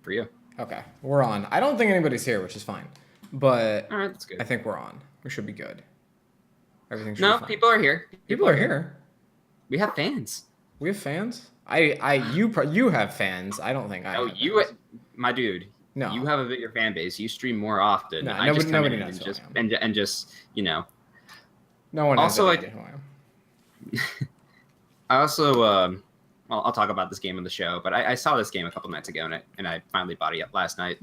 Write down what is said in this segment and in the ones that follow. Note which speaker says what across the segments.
Speaker 1: for you.
Speaker 2: Okay, we're on. I don't think anybody's here, which is fine. But
Speaker 1: All right, that's good.
Speaker 2: I think we're on. We should be good. Everything should
Speaker 1: No,
Speaker 2: be fine.
Speaker 1: people are here.
Speaker 2: People are here.
Speaker 1: We have fans.
Speaker 2: We have fans? You have fans. I don't think I have fans.
Speaker 1: My dude.
Speaker 2: No.
Speaker 1: You have a bigger fan base. You stream more often.
Speaker 2: No,
Speaker 1: I just come
Speaker 2: nobody
Speaker 1: in
Speaker 2: knows
Speaker 1: and just you know.
Speaker 2: No one
Speaker 1: also,
Speaker 2: has any idea who I am.
Speaker 1: I also, well, I'll talk about this game on the show, but I saw this game a couple nights ago, and I finally bought it up last night.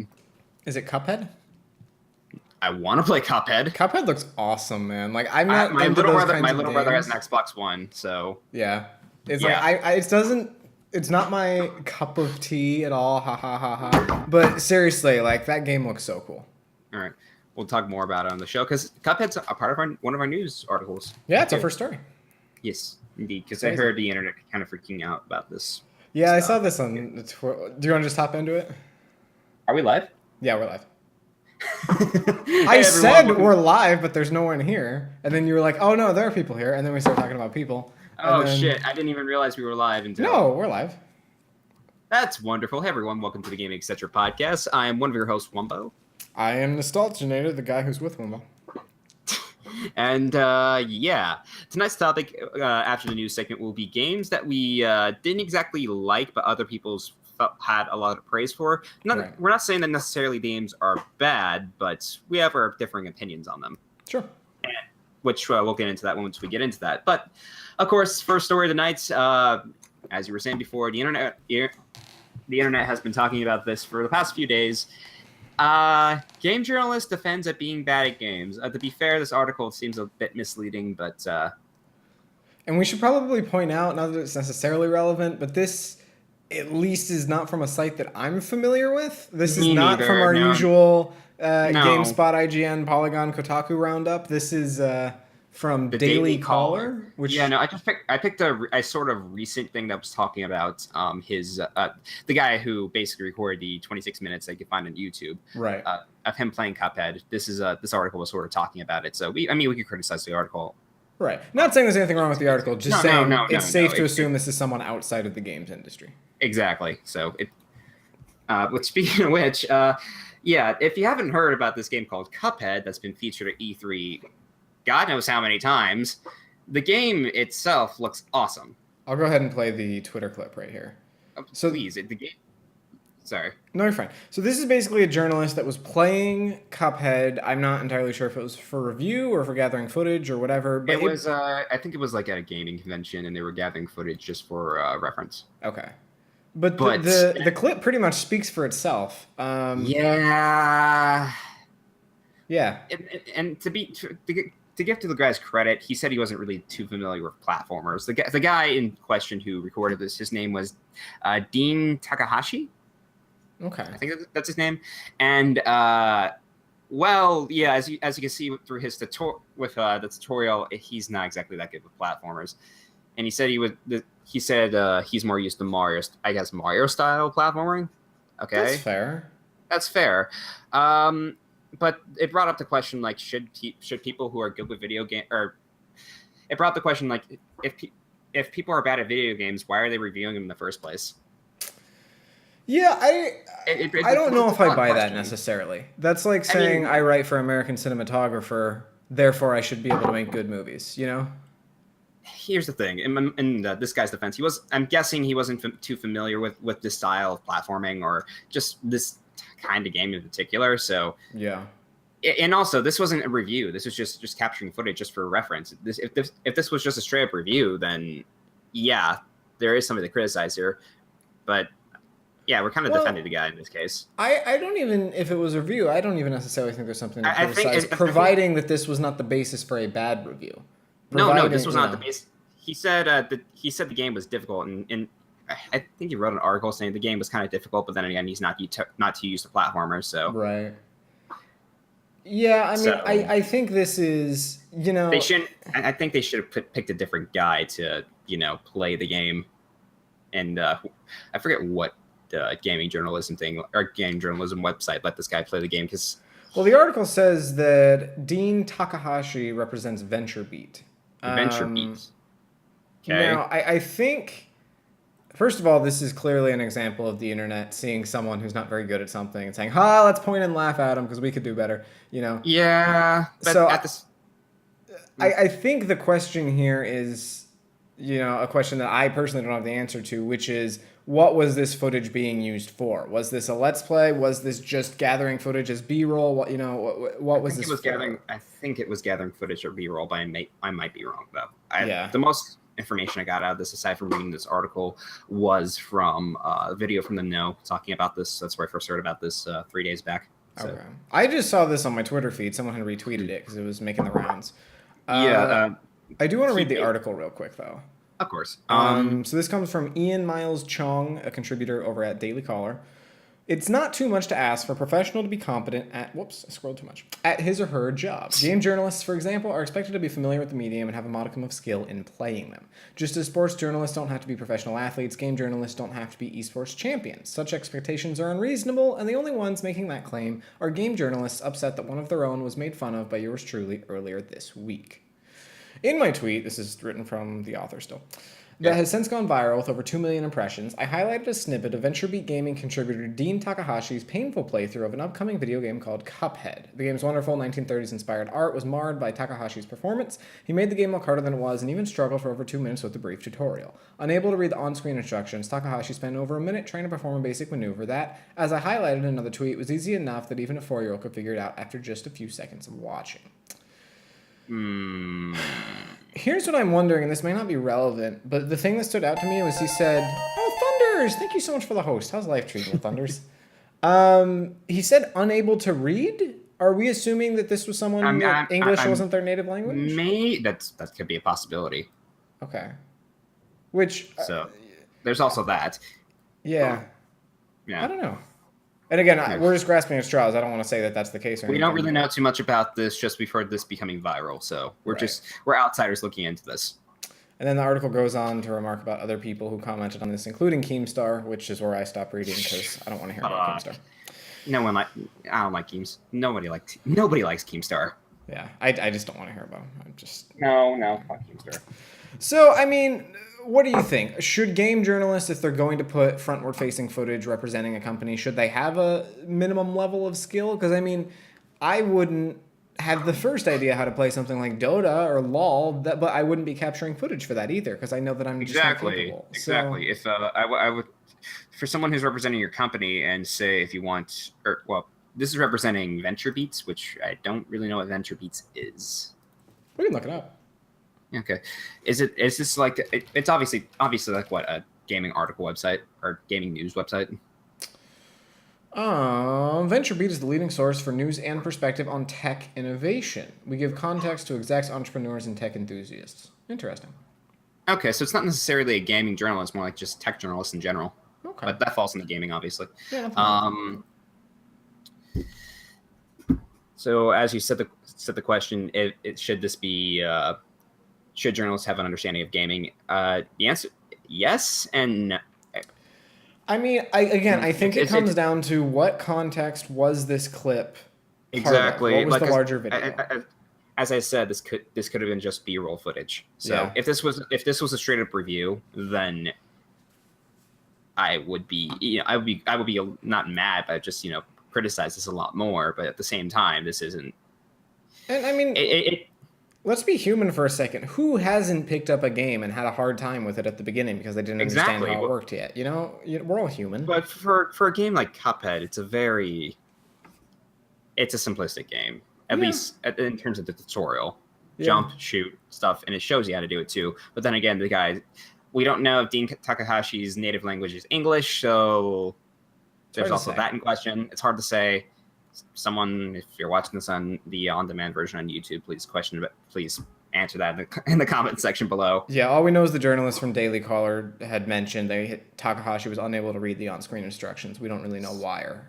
Speaker 2: Is it Cuphead?
Speaker 1: I want to play Cuphead.
Speaker 2: Cuphead looks awesome, man. Like I'm not.
Speaker 1: My little brother has an Xbox One, so
Speaker 2: yeah. It's like it doesn't. It's not my cup of tea at all. Ha ha ha ha. But seriously, like that game looks so cool.
Speaker 1: All right, we'll talk more about it on the show because Cuphead's a part of one of our news articles.
Speaker 2: Yeah, it's our first story.
Speaker 1: Yes, indeed. Because I heard the internet kind of freaking out about this.
Speaker 2: Yeah, I saw this on. Do you want to just hop into it?
Speaker 1: Are we live?
Speaker 2: Yeah, we're live. I said we're live, but there's no one here. And then you were like, "Oh no, there are people here." And then we started talking about people.
Speaker 1: Oh shit! I didn't even realize we were live until.
Speaker 2: No, we're live.
Speaker 1: That's wonderful. Hey everyone, welcome to the Gaming Etc Podcast. I am one of your hosts, Wumbo.
Speaker 2: I am Nostalginator, the guy who's with Wumbo.
Speaker 1: And yeah, tonight's topic after the news segment will be games that we didn't exactly like, but other people's had a lot of praise for. We're not saying that necessarily games are bad, but we have our differing opinions on them.
Speaker 2: Sure.
Speaker 1: Which we'll get into that once we get into that. But of course, first story of the night, as you were saying before, the internet has been talking about this for the past few days. Game journalist defends at being bad at games. To be fair, this article seems a bit misleading, but
Speaker 2: and we should probably point out, not that it's necessarily relevant, but this at least is not from a site that I'm familiar with. This is not from our usual GameSpot, IGN, Polygon, Kotaku roundup. This is from
Speaker 1: the
Speaker 2: Daily Caller. Which
Speaker 1: I picked a sort of recent thing that was talking about the guy who basically recorded the 26 minutes that you can find on YouTube,
Speaker 2: right?
Speaker 1: Of him playing Cuphead. This article was sort of talking about it. So we could criticize the article.
Speaker 2: Right. Not saying there's anything wrong with the article. Just saying it's safe to assume this is someone outside of the games industry.
Speaker 1: Exactly. So but speaking of which, yeah, if you haven't heard about this game called Cuphead that's been featured at E3, God knows how many times, the game itself looks awesome.
Speaker 2: I'll go ahead and play the Twitter clip right here.
Speaker 1: So please, the game. Sorry.
Speaker 2: No, you're fine. So this is basically a journalist that was playing Cuphead. I'm not entirely sure if it was for review or for gathering footage or whatever. But
Speaker 1: it was. I think it was like at a gaming convention, and they were gathering footage just for reference.
Speaker 2: Okay. But the clip pretty much speaks for itself.
Speaker 1: Yeah.
Speaker 2: Yeah.
Speaker 1: And to give to the guy's credit, he said he wasn't really too familiar with platformers. The guy in question who recorded this, his name was Dean Takahashi.
Speaker 2: Okay.
Speaker 1: I think that's his name. And well, yeah, as you can see through his the tutorial, he's not exactly that good with platformers. And he said he's more used to Mario style platforming. Okay. That's fair. But it brought up the question, like, should people who are good with video game, or it brought up the question, like, if people are bad at video games, why are they reviewing them in the first place?
Speaker 2: Yeah, I don't know if I buy that necessarily. That's like saying I write for American Cinematographer, therefore I should be able to make good movies, you know?
Speaker 1: Here's the thing. In this guy's defense, I'm guessing he wasn't too familiar with this style of platforming or just this kind of game in particular. So
Speaker 2: yeah.
Speaker 1: And also, this wasn't a review. This was just capturing footage just for reference. If this was just a straight up review, then yeah, there is something to criticize here. But yeah, we're kind of defending the guy in this case.
Speaker 2: I don't even, if it was a review, I don't even necessarily think there's something to criticize, providing that this was not the basis for a bad review.
Speaker 1: No, this was not the basis. He said the game was difficult, and I think he wrote an article saying the game was kind of difficult, but then again, he's not too used to platformers, so
Speaker 2: right. Yeah, I mean, I think this is, you know,
Speaker 1: they shouldn't. I think they should have picked a different guy to, you know, play the game, and I forget what gaming journalism thing or game journalism website let this guy play the game because.
Speaker 2: Well, the article says that Dean Takahashi represents VentureBeat.
Speaker 1: VentureBeat. Okay.
Speaker 2: Now, I think First of all, this is clearly an example of the internet seeing someone who's not very good at something and saying, "Ha, let's point and laugh at them because we could do better." You know.
Speaker 1: Yeah, but
Speaker 2: So
Speaker 1: at this,
Speaker 2: I think the question here is, a question that I personally don't have the answer to, which is, what was this footage being used for? Was this a let's play? Was this just gathering footage as B-roll? What was this for?
Speaker 1: I think it was gathering footage or B-roll, but I might be wrong though.
Speaker 2: Yeah.
Speaker 1: The most information I got out of this, aside from reading this article, was from a video from the Know talking about this. That's where I first heard about this 3 days back. So.
Speaker 2: Okay. I just saw this on my Twitter feed. Someone had retweeted it because it was making the rounds. I do want to read the article real quick, though.
Speaker 1: Of course.
Speaker 2: So this comes from Ian Miles Chong, a contributor over at Daily Caller. It's not too much to ask for a professional to be competent at, whoops, I scrolled too much, at his or her job. Game journalists, for example, are expected to be familiar with the medium and have a modicum of skill in playing them. Just as sports journalists don't have to be professional athletes, game journalists don't have to be esports champions. Such expectations are unreasonable, and the only ones making that claim are game journalists upset that one of their own was made fun of by yours truly earlier this week. In my tweet, this is written from the author still, that has since gone viral with over 2 million impressions, I highlighted a snippet of VentureBeat Gaming contributor Dean Takahashi's painful playthrough of an upcoming video game called Cuphead. The game's wonderful 1930s-inspired art was marred by Takahashi's performance. He made the game look harder than it was and even struggled for over 2 minutes with the brief tutorial. Unable to read the on-screen instructions, Takahashi spent over a minute trying to perform a basic maneuver that, as I highlighted in another tweet, was easy enough that even a 4-year-old could figure it out after just a few seconds of watching. Here's what I'm wondering, and this may not be relevant, but the thing that stood out to me was he said, "Oh, Thunders, thank you so much for the host. How's life treating you, Thunders?" He said unable to read? Are we assuming that this was someone that English wasn't their native language?
Speaker 1: That could be a possibility.
Speaker 2: Okay. Which...
Speaker 1: So, there's also that.
Speaker 2: Yeah.
Speaker 1: Yeah.
Speaker 2: I don't know. And again, we're just grasping at straws. I don't want to say that that's the case.
Speaker 1: We don't really know too much about this. Just we've heard this becoming viral, so we're outsiders looking into this.
Speaker 2: And then the article goes on to remark about other people who commented on this, including Keemstar, which is where I stopped reading because I don't want to hear about Keemstar.
Speaker 1: I don't like Keems. Nobody likes Keemstar.
Speaker 2: Yeah, I just don't want to hear about him.
Speaker 1: No, fuck Keemstar.
Speaker 2: So, I mean, what do you think? Should game journalists, if they're going to put frontward-facing footage representing a company, should they have a minimum level of skill? Because, I mean, I wouldn't have the first idea how to play something like Dota or LoL, but I wouldn't be capturing footage for that either, because I know that I'm just not capable.
Speaker 1: Exactly. If I would, for someone who's representing your company, and say if you want, this is representing VentureBeats, which I don't really know what VentureBeats is.
Speaker 2: We can look it up.
Speaker 1: Okay, is this like it's obviously like what, a gaming article website or gaming news website?
Speaker 2: VentureBeat is the leading source for news and perspective on tech innovation. We give context to execs, entrepreneurs, and tech enthusiasts. Interesting.
Speaker 1: Okay, so it's not necessarily a gaming journalist, more like just tech journalists in general.
Speaker 2: Okay,
Speaker 1: but that falls into gaming, obviously.
Speaker 2: Yeah.
Speaker 1: So as you said the question, should this be should journalists have an understanding of gaming? The answer, yes and no.
Speaker 2: I mean, I think it comes down to what context was this clip
Speaker 1: exactly.
Speaker 2: What was like the larger video?
Speaker 1: As I said, this could have been just B-roll footage. So if this was a straight up review, then I would be not mad, but just criticize this a lot more. But at the same time, this isn't.
Speaker 2: And I mean, let's be human for a second. Who hasn't picked up a game and had a hard time with it at the beginning because they didn't understand how it worked yet? We're all human.
Speaker 1: But for a game like Cuphead, it's a simplistic game, at least in terms of the tutorial. Jump, shoot, stuff, and it shows you how to do it too. But then again, we don't know if Dean Takahashi's native language is English, so there's also that in question. It's hard to say. Someone, if you're watching this on the on-demand version on YouTube, please answer that in the comment section below.
Speaker 2: Yeah, all we know is the journalist from Daily Caller had mentioned Takahashi was unable to read the on-screen instructions. We don't really know why or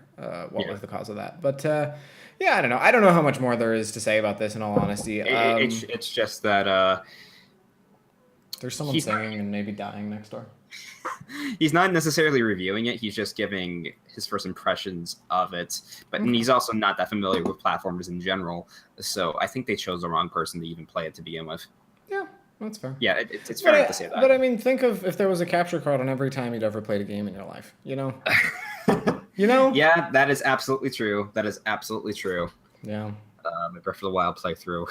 Speaker 2: what was the cause of that. But I don't know. I don't know how much more there is to say about this, in all honesty.
Speaker 1: It's just that
Speaker 2: there's someone singing and maybe dying next door.
Speaker 1: He's not necessarily reviewing it. He's just giving his first impressions of it. But and he's also not that familiar with platformers in general. So I think they chose the wrong person to even play it to begin with.
Speaker 2: Yeah. That's fair.
Speaker 1: Yeah, it's fair enough to say that.
Speaker 2: But I mean, think of if there was a capture card on every time you'd ever played a game in your life. You know. You know.
Speaker 1: Yeah, that is absolutely true. That is absolutely true.
Speaker 2: Yeah.
Speaker 1: My Breath of the Wild playthrough,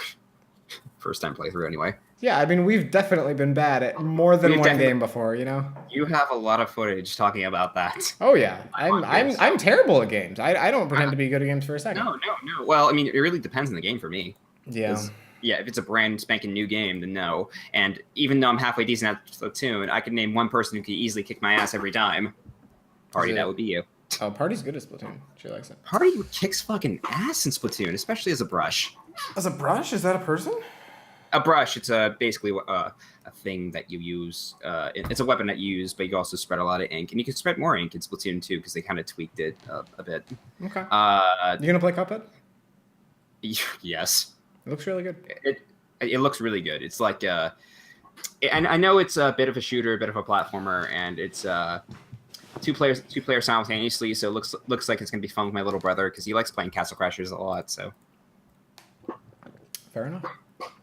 Speaker 1: first time playthrough anyway.
Speaker 2: Yeah, I mean, we've definitely been bad at more than one game before, you know.
Speaker 1: You have a lot of footage talking about that.
Speaker 2: Oh yeah, I'm terrible at games. I don't pretend to be good at games for a second.
Speaker 1: No. Well, I mean, it really depends on the game for me.
Speaker 2: Yeah.
Speaker 1: Yeah, if it's a brand spanking new game, then no. And even though I'm halfway decent at Splatoon, I can name one person who could easily kick my ass every time. Party, that would be you.
Speaker 2: Oh, Party's good at Splatoon. She likes it.
Speaker 1: Party kicks fucking ass in Splatoon, especially as a brush.
Speaker 2: As a brush? Is that a person?
Speaker 1: A brush. It's basically a thing that you use. It's a weapon that you use, but you also spread a lot of ink, and you can spread more ink in Splatoon 2 because they kind of tweaked it a bit.
Speaker 2: Okay. You gonna play Cuphead?
Speaker 1: Yes.
Speaker 2: It looks really good.
Speaker 1: It looks really good. It's like and I know it's a bit of a shooter, a bit of a platformer, and it's two players simultaneously. So it looks like it's gonna be fun with my little brother because he likes playing Castle Crashers a lot. So
Speaker 2: fair enough.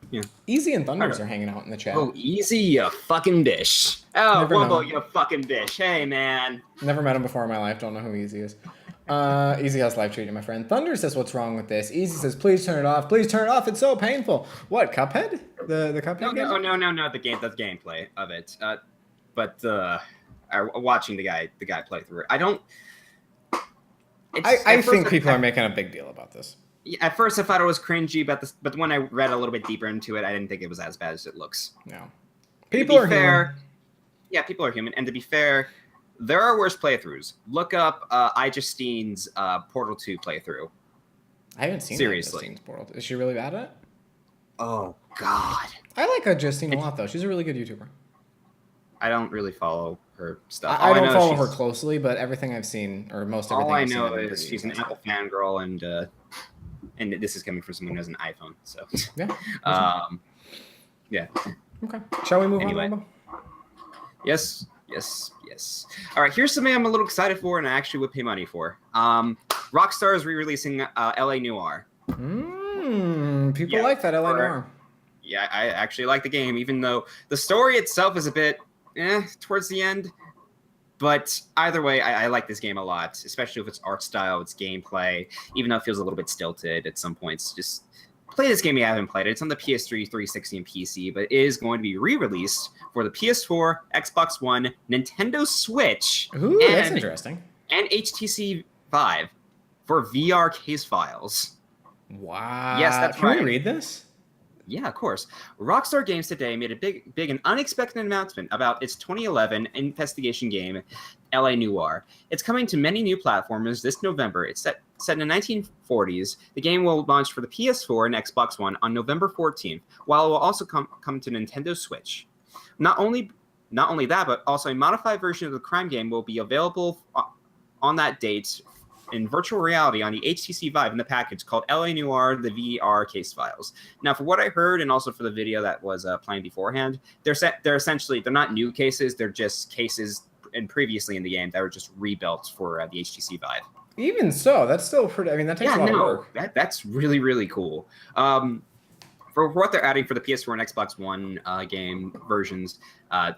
Speaker 1: Yeah.
Speaker 2: Easy and Thunders are hanging out in the chat.
Speaker 1: Oh, Easy, you fucking bitch. Oh, Wumbo, you fucking bitch. Hey, man.
Speaker 2: Never met him before in my life. Don't know who Easy is. Easy has live tweeting, my friend. Thunder says, what's wrong with this? Easy says, please turn it off. Please turn it off. It's so painful. What, Cuphead? The Cuphead game?
Speaker 1: No, the gameplay of it. But watching the guy play through it.
Speaker 2: I think people are making a big deal about this.
Speaker 1: At first, I thought it was cringy, but when I read a little bit deeper into it, I didn't think it was as bad as it looks.
Speaker 2: No. People are human.
Speaker 1: Yeah, people are human. And to be fair, there are worse playthroughs. Look up iJustine's Portal 2 playthrough.
Speaker 2: I haven't seen iJustine's Portal 2. Is she really bad at it?
Speaker 1: Oh, God.
Speaker 2: I like iJustine a lot, though. She's a really good YouTuber.
Speaker 1: I don't really follow her stuff.
Speaker 2: I don't follow her closely, but everything I've seen, or most everything I've seen...
Speaker 1: All I know is she's an Apple fangirl, and this is coming from someone who has an iPhone, so...
Speaker 2: Yeah.
Speaker 1: Yeah.
Speaker 2: Okay. Shall we move on,
Speaker 1: Wumbo? Yes. All right, here's something I'm a little excited for and I actually would pay money for. Rockstar is re-releasing LA Noire.
Speaker 2: People like that LA Noire.
Speaker 1: Yeah, I actually like the game, even though the story itself is a bit towards the end. But either way, I like this game a lot, especially with its art style, its gameplay, even though it feels a little bit stilted at some points. Just play this game if you haven't played it. It's on the PS3, 360, and PC, but it is going to be re-released for the PS4, Xbox One, Nintendo Switch,
Speaker 2: that's interesting,
Speaker 1: and HTC Vive for VR case files.
Speaker 2: Wow.
Speaker 1: Yes, that's right.
Speaker 2: Can we read this?
Speaker 1: Yeah, of course. Rockstar Games today made a big and unexpected announcement about its 2011 investigation game, LA Noire. It's coming to many new platforms this November. It's set in the 1940s. The game will launch for the PS4 and Xbox One on November 14th, while it will also come to Nintendo Switch. Not only that, but also a modified version of the crime game will be available on that date in virtual reality on the HTC Vive in the package called LA Noire, the VR case files. Now, for what I heard, and also for the video that was playing beforehand, they're not new cases. They're just cases previously in the game that were just rebuilt for the HTC Vive.
Speaker 2: Even so, that's still pretty. I mean, that takes a lot of work.
Speaker 1: That's really, really cool. For what they're adding for the PS4 and Xbox One game versions,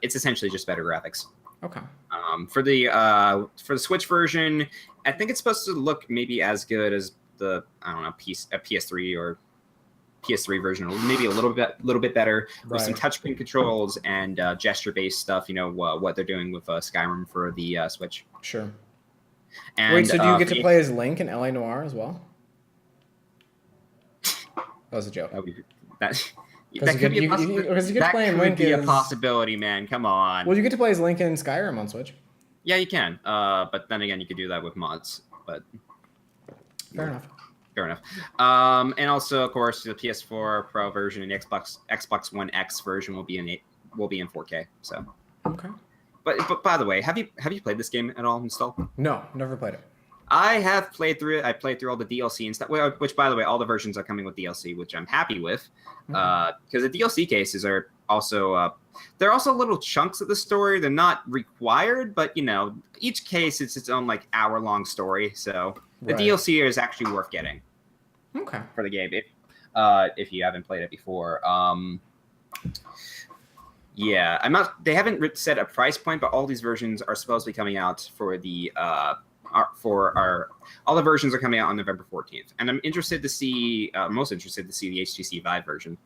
Speaker 1: it's essentially just better graphics.
Speaker 2: Okay.
Speaker 1: For the Switch version, I think it's supposed to look maybe as good as the PS3 or PS3 version, or maybe a little bit better with some touchscreen controls and gesture-based stuff. You know what they're doing with Skyrim for the Switch.
Speaker 2: Sure.
Speaker 1: And,
Speaker 2: wait, so do you get to play as Link in LA Noire as well? That was a joke.
Speaker 1: That could be a possibility, man. Come on.
Speaker 2: Well, you get to play as Link in Skyrim on Switch.
Speaker 1: Yeah, you can. But then again, you could do that with mods. But
Speaker 2: fair enough.
Speaker 1: And also, of course, the PS4 Pro version and Xbox One X version will be in 4K. So
Speaker 2: okay.
Speaker 1: But by the way, have you played this game at all, Nostal?
Speaker 2: No, never played it.
Speaker 1: I have played through it. I played through all the DLC and stuff, which, by the way, all the versions are coming with DLC, which I'm happy with. Because the DLC cases are also they're also little chunks of the story. They're not required, but each case it's its own like hour-long story. So the DLC is actually worth getting.
Speaker 2: Okay.
Speaker 1: For the game, if you haven't played it before. Yeah, I'm not. They haven't set a price point, but all these versions are supposed to be coming out for the all the versions are coming out on November 14th, and I'm interested to see. Most interested to see the HTC Vive version.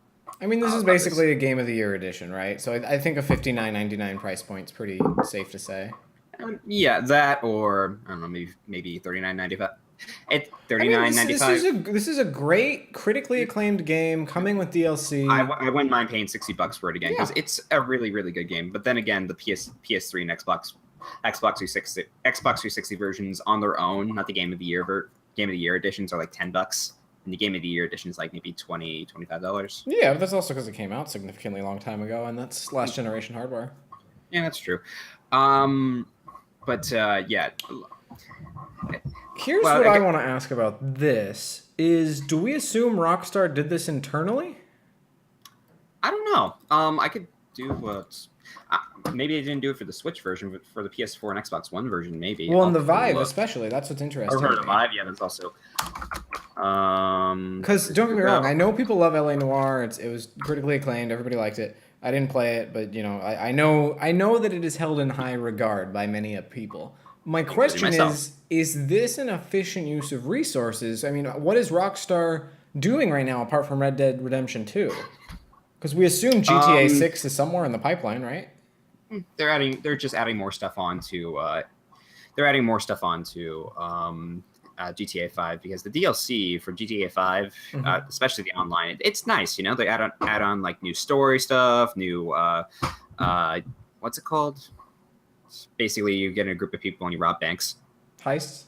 Speaker 2: I mean, this is basically a Game of the Year edition, right? So I think a $59.99 price point is pretty safe to say.
Speaker 1: Yeah, that or I don't know, maybe $39.95. It's $39.95.
Speaker 2: This is a great critically acclaimed game coming with DLC.
Speaker 1: I wouldn't mind paying $60 for it again because it's a really really good game. But then again, the PS3 and Xbox 360 versions on their own, not the Game of the Year editions, are like $10. And the Game of the Year edition is like maybe $25.
Speaker 2: Yeah, but that's also because it came out significantly long time ago, and that's last generation hardware.
Speaker 1: Yeah, that's true. Yeah.
Speaker 2: Here's what I want to ask about this: do we assume Rockstar did this internally?
Speaker 1: I don't know. I could do maybe they didn't do it for the Switch version, but for the PS4 and Xbox One version, maybe.
Speaker 2: Well, and the Vive especially. That's what's interesting.
Speaker 1: Or for the Vive, yeah, that's also.
Speaker 2: Because don't get me wrong, I know people love LA Noire. It was critically acclaimed. Everybody liked it. I didn't play it, but I know that it is held in high regard by many people. My question is this an efficient use of resources? I mean, what is Rockstar doing right now apart from Red Dead Redemption 2? Because we assume GTA 6 is somewhere in the pipeline, right?
Speaker 1: They're just adding more stuff onto GTA 5 because the DLC for GTA 5, especially the online, it's nice. They add on like new story stuff, new what's it called? Basically, you get in a group of people and you rob banks.
Speaker 2: Heists.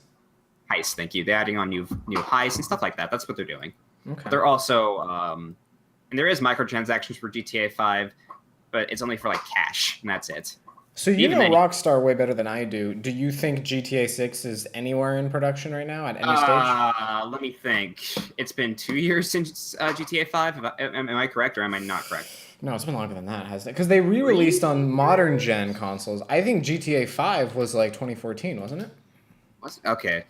Speaker 1: Thank you. They're adding on new heists and stuff like that. That's what they're doing.
Speaker 2: Okay.
Speaker 1: They're also and there is microtransactions for GTA 5, but it's only for like cash, and that's it.
Speaker 2: So Rockstar way better than I do. Do you think GTA 6 is anywhere in production right now at any stage?
Speaker 1: Let me think. It's been 2 years since GTA 5. Am I correct or am I not correct?
Speaker 2: No, it's been longer than that, hasn't it? Because they re-released on modern gen consoles. I think GTA 5 was like 2014, wasn't it?
Speaker 1: Okay.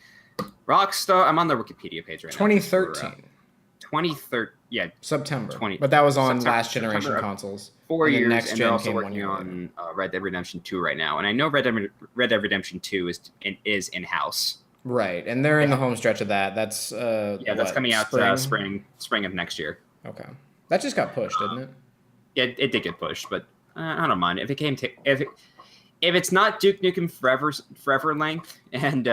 Speaker 1: Rockstar, I'm on the Wikipedia page right now.
Speaker 2: 2013.
Speaker 1: 2013, yeah.
Speaker 2: September. But that was on last generation consoles.
Speaker 1: 4 years, next and they're also working on Red Dead Redemption 2 right now. And I know Red Dead Redemption 2 is in-house.
Speaker 2: Right, and they're in the home stretch of that. That's
Speaker 1: that's coming out spring of next year.
Speaker 2: Okay. That just got pushed, didn't it?
Speaker 1: Yeah, it did get pushed, but I don't mind. If it's not Duke Nukem forever length, and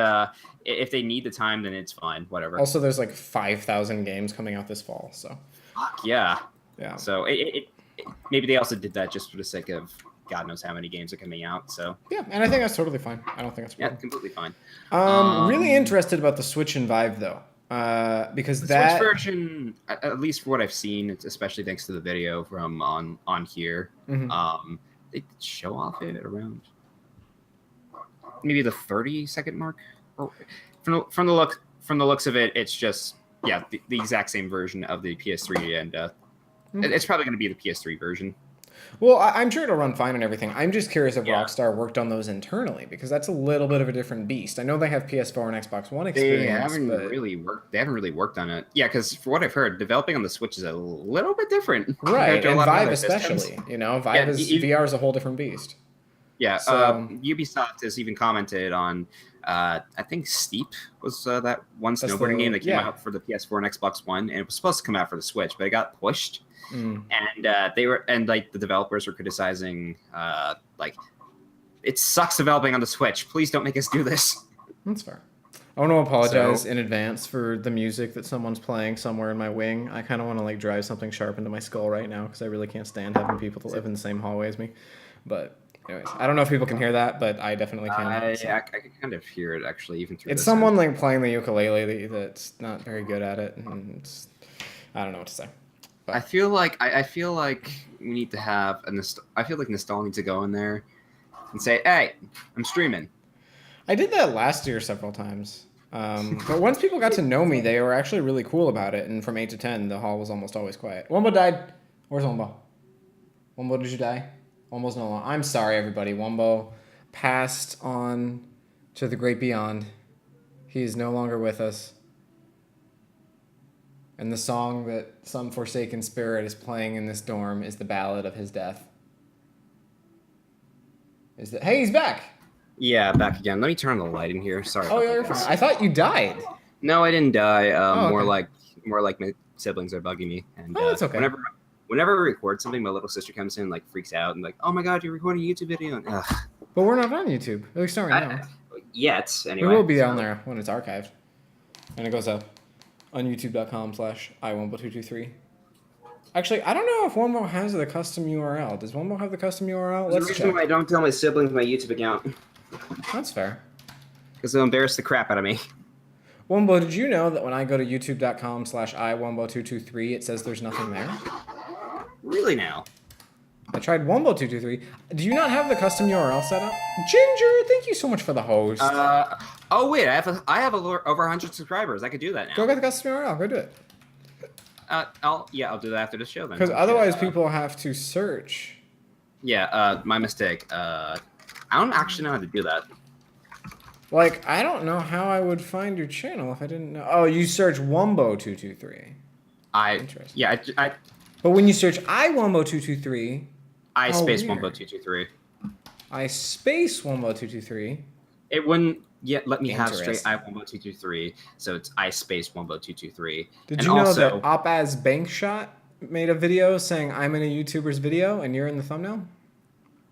Speaker 1: if they need the time, then it's fine. Whatever.
Speaker 2: Also, there's like 5,000 games coming out this fall, so.
Speaker 1: Fuck yeah. Yeah. So maybe they also did that just for the sake of God knows how many games are coming out. So.
Speaker 2: Yeah, and I think that's totally fine. I don't think that's a problem.
Speaker 1: Yeah, completely fine.
Speaker 2: Really interested about the Switch and Vive though. Because
Speaker 1: the Switch version, at least for what I've seen, especially thanks to the video from on here, they show off it around maybe the 30-second mark. From the looks of it, it's just the exact same version of the PS3, and it's probably going to be the PS3 version.
Speaker 2: Well, I'm sure it'll run fine and everything. I'm just curious if Rockstar worked on those internally, because that's a little bit of a different beast. I know they have PS4 and Xbox One experience. They haven't really worked on it. Yeah, because for what I've heard, developing on the Switch is a little bit different. Right, and Vive especially. VR is a whole different beast.
Speaker 1: Yeah, so, Ubisoft has even commented on, I think Steep was that one snowboarding game that came out for the PS4 and Xbox One, and it was supposed to come out for the Switch, but it got pushed. And the developers were criticizing it sucks developing on the Switch. Please don't make us do this.
Speaker 2: That's fair. I want to apologize in advance for the music that someone's playing somewhere in my wing. I kind of want to drive something sharp into my skull right now because I really can't stand having people that live in the same hallway as me. But anyways, I don't know if people can hear that, but I definitely can.
Speaker 1: I can kind of hear it actually, even through.
Speaker 2: It's someone playing the ukulele that's not very good at it, and I don't know what to say.
Speaker 1: I feel like we need to have I feel like Nostal needs to go in there and say, "Hey, I'm streaming."
Speaker 2: I did that last year several times, but once people got to know me, they were actually really cool about it. And from 8 to 10, the hall was almost always quiet. Wumbo died. Where's Wumbo? Wumbo, did you die? Wumbo's no longer. I'm sorry, everybody. Wumbo passed on to the great beyond. He is no longer with us. And the song that some forsaken spirit is playing in this dorm is the ballad of his death. Is that? Hey, he's back.
Speaker 1: Yeah, back again. Let me turn on the light in here. Sorry.
Speaker 2: Oh, yeah, you're fine. I thought you died.
Speaker 1: No, I didn't die.
Speaker 2: Oh,
Speaker 1: more
Speaker 2: okay.
Speaker 1: like my siblings are bugging me. And
Speaker 2: Oh, that's okay.
Speaker 1: whenever I record something, my little sister comes in, like freaks out and like, oh my god, you're recording a YouTube video. And,
Speaker 2: but we're not on YouTube. At least not right now.
Speaker 1: Yet, anyway.
Speaker 2: We will be on there when it's archived, and it goes up on YouTube.com/iwumbo223. Actually, I don't know if Wumbo has the custom URL. Does Wumbo have the custom URL?
Speaker 1: Let's check. I don't tell my siblings my YouTube account.
Speaker 2: That's fair.
Speaker 1: Because they'll embarrass the crap out of me.
Speaker 2: Wumbo, did you know that when I go to youtube.com/iwumbo223, it says there's nothing there?
Speaker 1: Really now?
Speaker 2: I tried Wumbo223. Do you not have the custom URL set up? Ginger, thank you so much for the host.
Speaker 1: Oh wait, I have over 100 subscribers. I could do that now.
Speaker 2: Go get the custom URL. Go do it.
Speaker 1: I'll do that after the show then.
Speaker 2: Because otherwise people have to search.
Speaker 1: Yeah, my mistake. I don't actually know how to do that.
Speaker 2: Like, I don't know how I would find your channel if I didn't know. Oh, you search Wumbo223. Interesting.
Speaker 1: Yeah, I
Speaker 2: but when you search iWumbo223,
Speaker 1: I space Wumbo223.
Speaker 2: I space Wumbo223.
Speaker 1: It wouldn't yet let me have straight iWumbo223, so it's I space Wumbo223.
Speaker 2: Did you know that Opaz Bankshot made a video saying I'm in a YouTuber's video and you're in the thumbnail?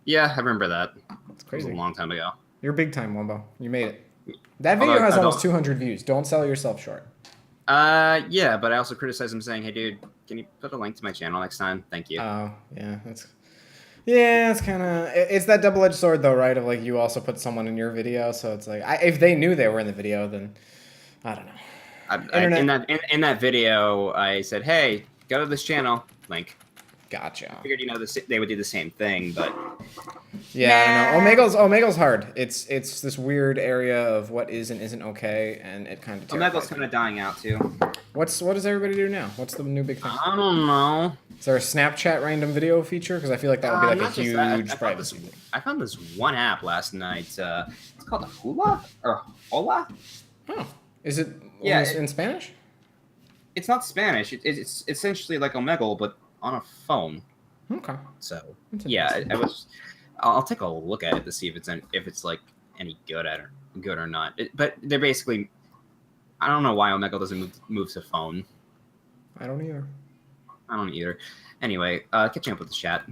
Speaker 1: Yeah, I remember that.
Speaker 2: That's crazy.
Speaker 1: It was a long time ago.
Speaker 2: You're big time, Wumbo. You made it. That video has almost 200 views. Don't sell yourself short.
Speaker 1: Yeah, but I also criticized him saying, hey, dude, can you put a link to my channel next time? Thank you.
Speaker 2: Oh, yeah. It's kind of... It's that double-edged sword, though, right? Of, like, you also put someone in your video, so it's like... if they knew they were in the video, then... I don't know.
Speaker 1: In that video, I said, hey, go to this channel. Link.
Speaker 2: Gotcha.
Speaker 1: I figured, they would do the same thing, but...
Speaker 2: Yeah, I don't know. Omegle's hard. It's this weird area of what is and isn't okay, and it kind of...
Speaker 1: Omegle's kind of dying out, too.
Speaker 2: What does everybody do now? What's the new big thing?
Speaker 1: I don't know.
Speaker 2: Is there a Snapchat random video feature? Because I feel like that would be like a huge privacy.
Speaker 1: I found this one app last night. It's called Hula? Or Hola?
Speaker 2: Oh. Is it in Spanish?
Speaker 1: It's not Spanish. It's essentially like Omegle, but on a phone.
Speaker 2: Okay.
Speaker 1: So, yeah, I'll take a look at it to see if it's like any good or not. But they're basically... I don't know why Omegle doesn't move to phone.
Speaker 2: I don't either.
Speaker 1: Anyway, catching up with the chat.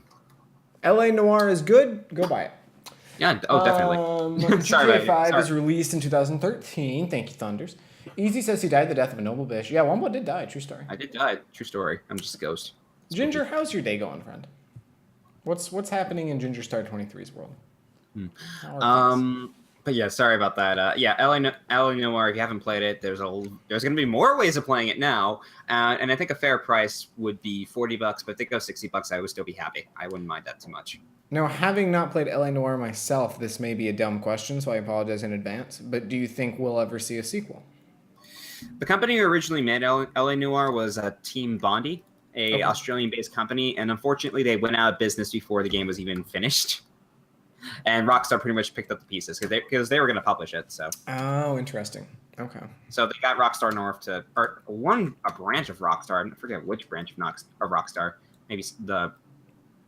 Speaker 2: LA Noire is good. Go buy it.
Speaker 1: Yeah. Oh, definitely.
Speaker 2: GTA 5 is released in 2013. Thank you, Thunders. Easy says he died the death of a noble bitch. Yeah, Wumbo did die. True story.
Speaker 1: I did die. True story. I'm just a ghost.
Speaker 2: Ginger, how's your day going, friend? What's happening in Ginger Star 23's world?
Speaker 1: But yeah, sorry about that. Yeah, LA Noire, if you haven't played it, there's going to be more ways of playing it now. And I think a fair price would be $40, but if they go $60, I would still be happy. I wouldn't mind that too much.
Speaker 2: Now, having not played LA Noire myself, this may be a dumb question, so I apologize in advance. But do you think we'll ever see a sequel?
Speaker 1: The company who originally made LA Noire was Team Bondi, a Australian-based company, and unfortunately, they went out of business before the game was even finished. And Rockstar pretty much picked up the pieces because they were going to publish it. So.
Speaker 2: Oh, interesting. Okay.
Speaker 1: So they got Rockstar North a branch of Rockstar. I forget which branch of Rockstar. Maybe the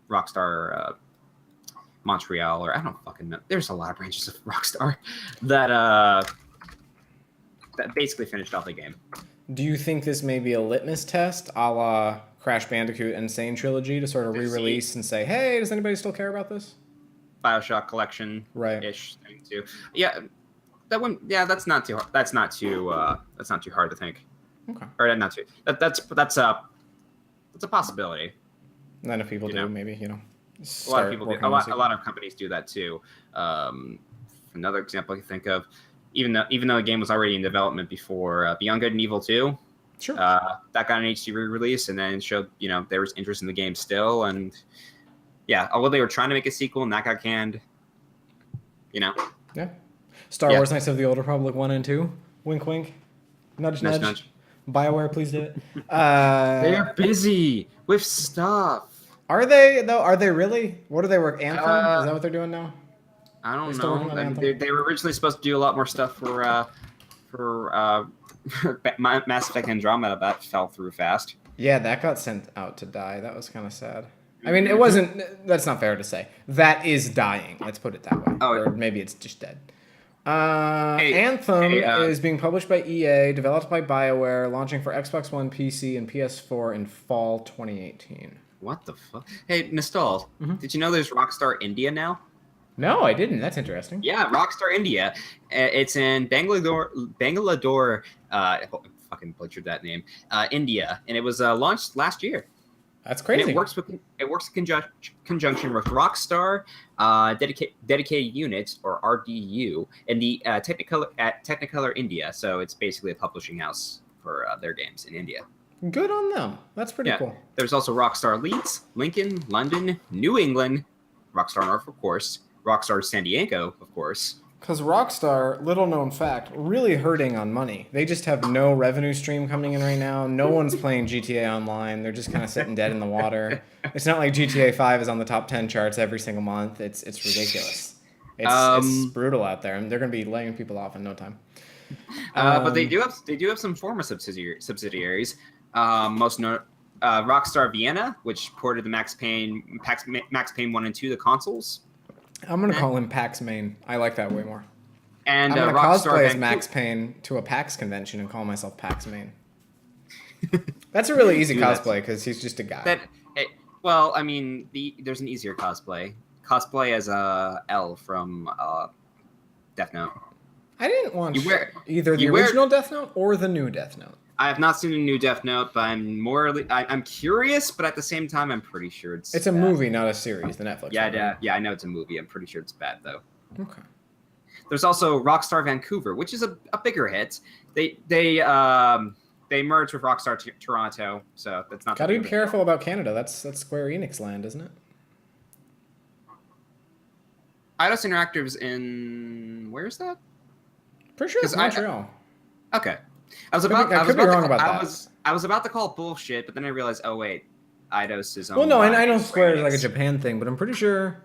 Speaker 1: Rockstar Montreal, or I don't fucking know. There's a lot of branches of Rockstar that basically finished off the game.
Speaker 2: Do you think this may be a litmus test, a la Crash Bandicoot Insane Trilogy, to sort of re-release and say, hey, does anybody still care about this?
Speaker 1: BioShock collection ish thing too. Yeah, that one. Yeah, that's not too hard to think.
Speaker 2: Okay.
Speaker 1: Or not too. That's a possibility.
Speaker 2: Then if people do, maybe
Speaker 1: a lot of people do. A lot of companies do that too. Another example I can think of, even though the game was already in development before Beyond Good and Evil 2.
Speaker 2: Sure.
Speaker 1: That got an HD re-release and then showed there was interest in the game still, and yeah, although they were trying to make a sequel and that got canned,
Speaker 2: Yeah. Star Wars Knights of the Old Republic 1 and 2. Wink, wink. Nudge, nudge. BioWare, please do it.
Speaker 1: They're busy with stuff.
Speaker 2: Are they, though? Are they really? What do they work? Anthem? Is that what they're doing now?
Speaker 1: I don't know. They were originally supposed to do a lot more stuff for Mass Effect Andromeda. That fell through fast.
Speaker 2: Yeah, that got sent out to die. That was kind of sad. I mean, it wasn't. That's not fair to say. That is dying. Let's put it that way.
Speaker 1: Oh,
Speaker 2: or maybe it's just dead.
Speaker 1: hey,
Speaker 2: Anthem is being published by EA, developed by BioWare, launching for Xbox One, PC, and PS4 in fall 2018.
Speaker 1: What the fuck? Hey, Nostal, did you know there's Rockstar India now?
Speaker 2: No, I didn't. That's interesting.
Speaker 1: Yeah, Rockstar India. It's in Bangalore. I fucking butchered that name. India, and it was launched last year.
Speaker 2: That's crazy.
Speaker 1: And it works in conjunction with Rockstar Dedicated Units, or RDU, and the Technicolor India. So it's basically a publishing house for their games in India.
Speaker 2: Good on them. That's pretty cool.
Speaker 1: There's also Rockstar Leeds, Lincoln, London, New England, Rockstar North, of course, Rockstar San Diego, of course.
Speaker 2: Because Rockstar, little known fact, really hurting on money. They just have no revenue stream coming in right now. No one's playing GTA Online. They're just kind of sitting dead in the water. It's not like GTA 5 is on the top 10 charts every single month. It's ridiculous. It's brutal out there, and they're going to be laying people off in no time.
Speaker 1: But they do have some former subsidiaries. Rockstar Vienna, which ported the Max Payne 1 and 2 to consoles.
Speaker 2: I'm going to call him PAX Main. I like that way more.
Speaker 1: And
Speaker 2: I'm going to cosplay as Max Payne to a PAX convention and call myself PAX Main. That's a really easy cosplay because he's just a guy.
Speaker 1: Well, I mean, there's an easier cosplay. Cosplay as L from Death Note.
Speaker 2: I didn't want either the original Death Note or the new Death Note.
Speaker 1: I have not seen a new Death Note, but I'm curious, but at the same time, I'm pretty sure it's
Speaker 2: a movie, not a series. The Netflix.
Speaker 1: Yeah, I know it's a movie. I'm pretty sure it's bad though.
Speaker 2: Okay.
Speaker 1: There's also Rockstar Vancouver, which is a bigger hit. They merged with Rockstar Toronto, so that's not.
Speaker 2: Gotta be careful about Canada. That's Square Enix land, isn't it?
Speaker 1: Eidos Interactive's in where's that?
Speaker 2: Pretty sure it's Montreal.
Speaker 1: Okay. I was about to call it bullshit, but then I realized, oh wait, Eidos is on.
Speaker 2: Well, no, I know Square is like a Japan thing, but I'm pretty sure,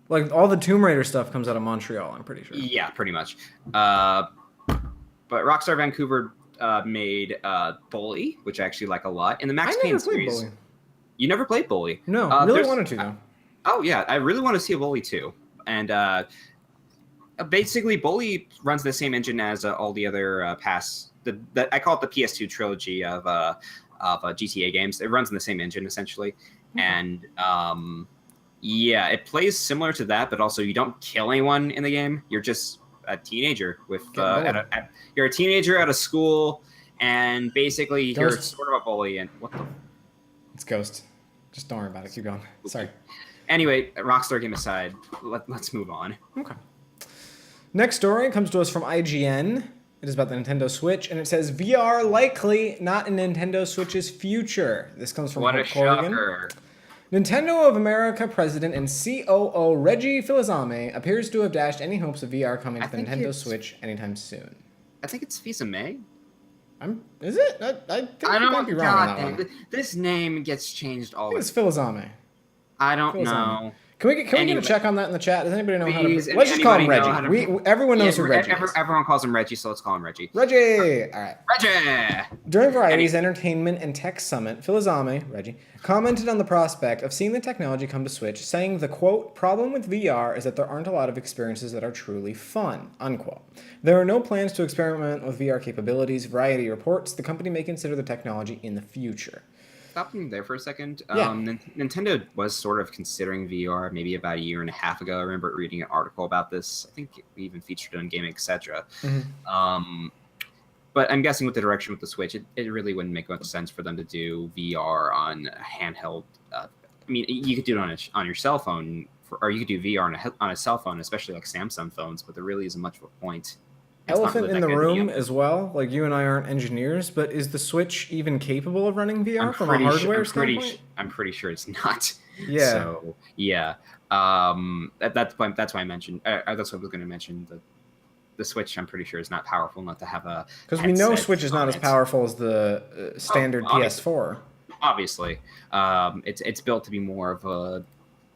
Speaker 2: like all the Tomb Raider stuff comes out of Montreal. I'm pretty sure.
Speaker 1: Yeah, pretty much. But Rockstar Vancouver made Bully, which I actually like a lot, and the Max Payne series. Bully. You never played Bully?
Speaker 2: No, really wanted to though.
Speaker 1: Oh yeah, I really want to see a Bully too, and basically Bully runs the same engine as all the other I call it the PS2 trilogy of GTA games. It runs in the same engine essentially, and it plays similar to that, but also you don't kill anyone in the game. You're just a teenager with you're a teenager out of school, and basically you're sort of a bully. And what the?
Speaker 2: It's Ghost. Just don't worry about it. Keep going. Sorry.
Speaker 1: Anyway, Rockstar game aside, let's move on.
Speaker 2: Okay. Next story comes to us from IGN. It is about the Nintendo Switch, and it says VR likely not in Nintendo Switch's future. This comes from Corrigan.
Speaker 1: Shocker.
Speaker 2: Nintendo of America president and COO Reggie Fils-Aimé appears to have dashed any hopes of VR coming to the Nintendo Switch anytime soon.
Speaker 1: I think it's Fils-Aimé.
Speaker 2: Is it? I think I might be wrong on that one.
Speaker 1: This name gets changed all the time.
Speaker 2: It's Fils-Aimé.
Speaker 1: I don't know.
Speaker 2: Can we get a check on that in the chat? Does anybody know how to? Let's just call him Reggie. Everyone knows who Reggie is.
Speaker 1: Everyone calls him Reggie, so let's call him Reggie.
Speaker 2: Reggie! All right.
Speaker 1: Reggie!
Speaker 2: During Variety's Entertainment and Tech Summit, Fils-Aimé, Reggie, commented on the prospect of seeing the technology come to Switch, saying the, quote, problem with VR is that there aren't a lot of experiences that are truly fun, unquote. There are no plans to experiment with VR capabilities. Variety reports the company may consider the technology in the future.
Speaker 1: Stopping there for a second.
Speaker 2: Yeah.
Speaker 1: Nintendo was sort of considering VR maybe about a year and a half ago. I remember reading an article about this. I think we even featured it on Gaming Etc. But I'm guessing with the direction with the Switch, it really wouldn't make much sense for them to do VR on a handheld. I mean, you could do it on your cell phone, or you could do VR on a cell phone, especially like Samsung phones. But there really isn't much of a point.
Speaker 2: Elephant in the room as well. Like, you and I aren't engineers, but is the Switch even capable of running VR from a hardware standpoint?
Speaker 1: I'm pretty sure it's not.
Speaker 2: Yeah.
Speaker 1: So yeah. That's why I mentioned. That's what I was going to mention. The Switch, I'm pretty sure, is not powerful enough to have a.
Speaker 2: Because we know Switch is not as powerful as the standard PS4.
Speaker 1: Obviously, it's built to be more of a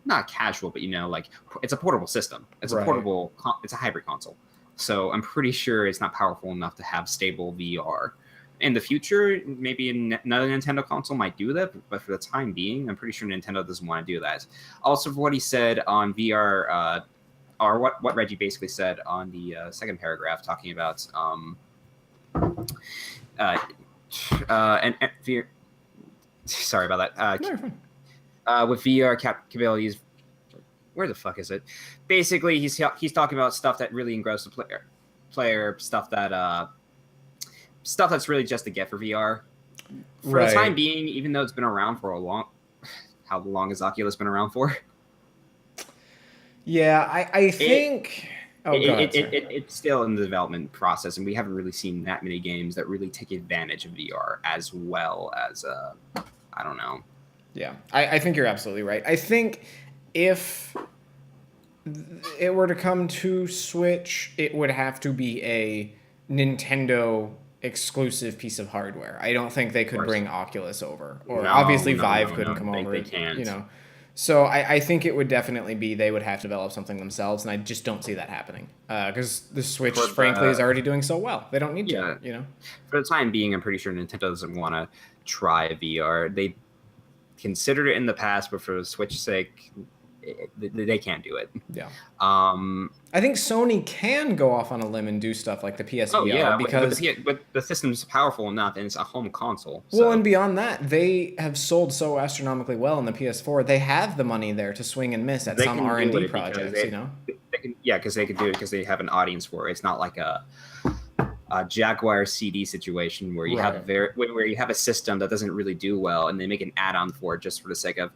Speaker 1: not casual, but like it's a portable system. It's a portable. It's a hybrid console. So I'm pretty sure it's not powerful enough to have stable VR. in the future, maybe another Nintendo console might do that, but for the time being, I'm pretty sure Nintendo doesn't want to do that. Also, for what he said on VR, or what Reggie basically said on the second paragraph, talking about and VR. Sorry about that. With VR capabilities, where the fuck is it? Basically, he's talking about stuff that really engrosses the player stuff that's really just to get for VR. For the time being, even though it's been around for a long, how long has Oculus been around for?
Speaker 2: Yeah, I think
Speaker 1: it's still in the development process, and we haven't really seen that many games that really take advantage of VR as well as I don't know.
Speaker 2: Yeah, I think you're absolutely right. I think if it were to come to Switch, it would have to be a Nintendo exclusive piece of hardware. I don't think they could bring Oculus over, or obviously Vive couldn't come over.
Speaker 1: They can't.
Speaker 2: You know, so I think it would definitely be they would have to develop something themselves, and I just don't see that happening because the Switch, frankly, is already doing so well. They don't need to. You know,
Speaker 1: for the time being, I'm pretty sure Nintendo doesn't want to try VR. They considered it in the past, but for the Switch's sake, they can't do it.
Speaker 2: Yeah. I think Sony can go off on a limb and do stuff like the PSVR because
Speaker 1: but the system's powerful enough and it's a home console. So.
Speaker 2: Well, and beyond that, they have sold so astronomically well in the PS4. They have the money there to swing and miss at some R&D projects.
Speaker 1: Because they could do it because they have an audience for it. It's not like a Jaguar CD situation where you have where you have a system that doesn't really do well and they make an add-on for it just for the sake of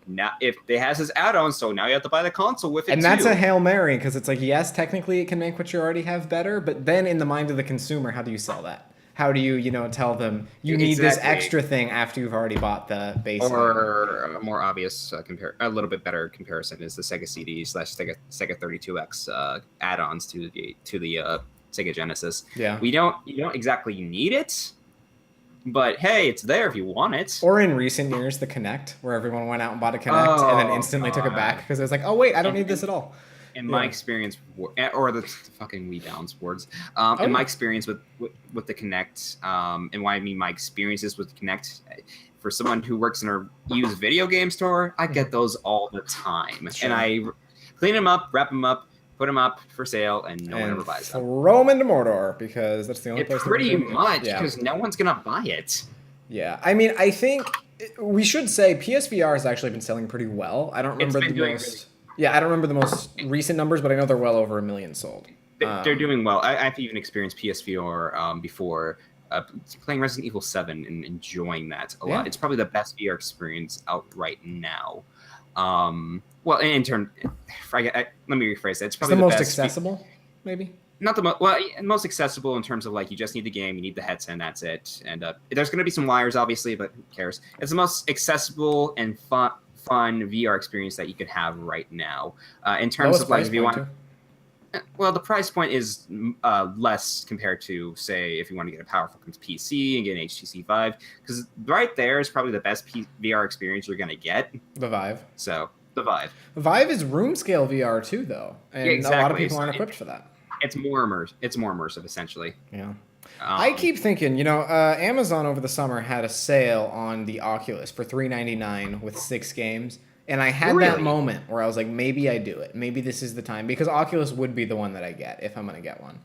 Speaker 1: now if it has this add-on, so now you have to buy the console with it.
Speaker 2: And that's a Hail Mary because it's like, yes, technically it can make what you already have better, but then in the mind of the consumer, how do you sell that? How do you tell them you need this extra thing after you've already bought the base?
Speaker 1: Or a more obvious a little bit better comparison is the Sega CD / Sega 32X add-ons to the Sega Genesis.
Speaker 2: Yeah.
Speaker 1: You don't exactly need it, but hey, it's there if you want it.
Speaker 2: Or in recent years, the Kinect, where everyone went out and bought a Kinect and then instantly took it back because it was like, oh wait, I don't need this at all.
Speaker 1: In my experience, or the fucking Wii Balance boards, in my experience with the Kinect, and why I mean my experiences with Kinect, for someone who works in a used video game store, I get those all the time, and I clean them up, wrap them up, put them up for sale, and no one ever buys them.
Speaker 2: Throw them into Mordor because that's the only place.
Speaker 1: Pretty much, because no one's gonna buy it.
Speaker 2: Yeah, I mean, I think we should say PSVR has actually been selling pretty well. I don't remember I don't remember the most recent numbers, but I know they're well over 1 million sold.
Speaker 1: They're doing well. I've even experienced PSVR before, playing Resident Evil 7 and enjoying that a lot. It's probably the best VR experience out right now. Well, in turn, let me rephrase that. It's probably
Speaker 2: the most accessible, maybe.
Speaker 1: Not the most accessible in terms of like you just need the game, you need the headset, and that's it. And there's going to be some wires, obviously, but who cares? It's the most accessible and fun VR experience that you could have right now. In terms of like if you want. Well, the price point is less compared to, say, if you want to get a powerful PC and get an HTC Vive, because right there is probably the best VR experience you're going to get.
Speaker 2: The Vive.
Speaker 1: So, the Vive.
Speaker 2: The Vive is room scale VR too, though, and a lot of people aren't equipped for that.
Speaker 1: It's more immersive, essentially.
Speaker 2: Yeah. I keep thinking, Amazon over the summer had a sale on the Oculus for $399 with 6 games. And I had that moment where I was like, maybe I do it. Maybe this is the time. Because Oculus would be the one that I get if I'm going to get one.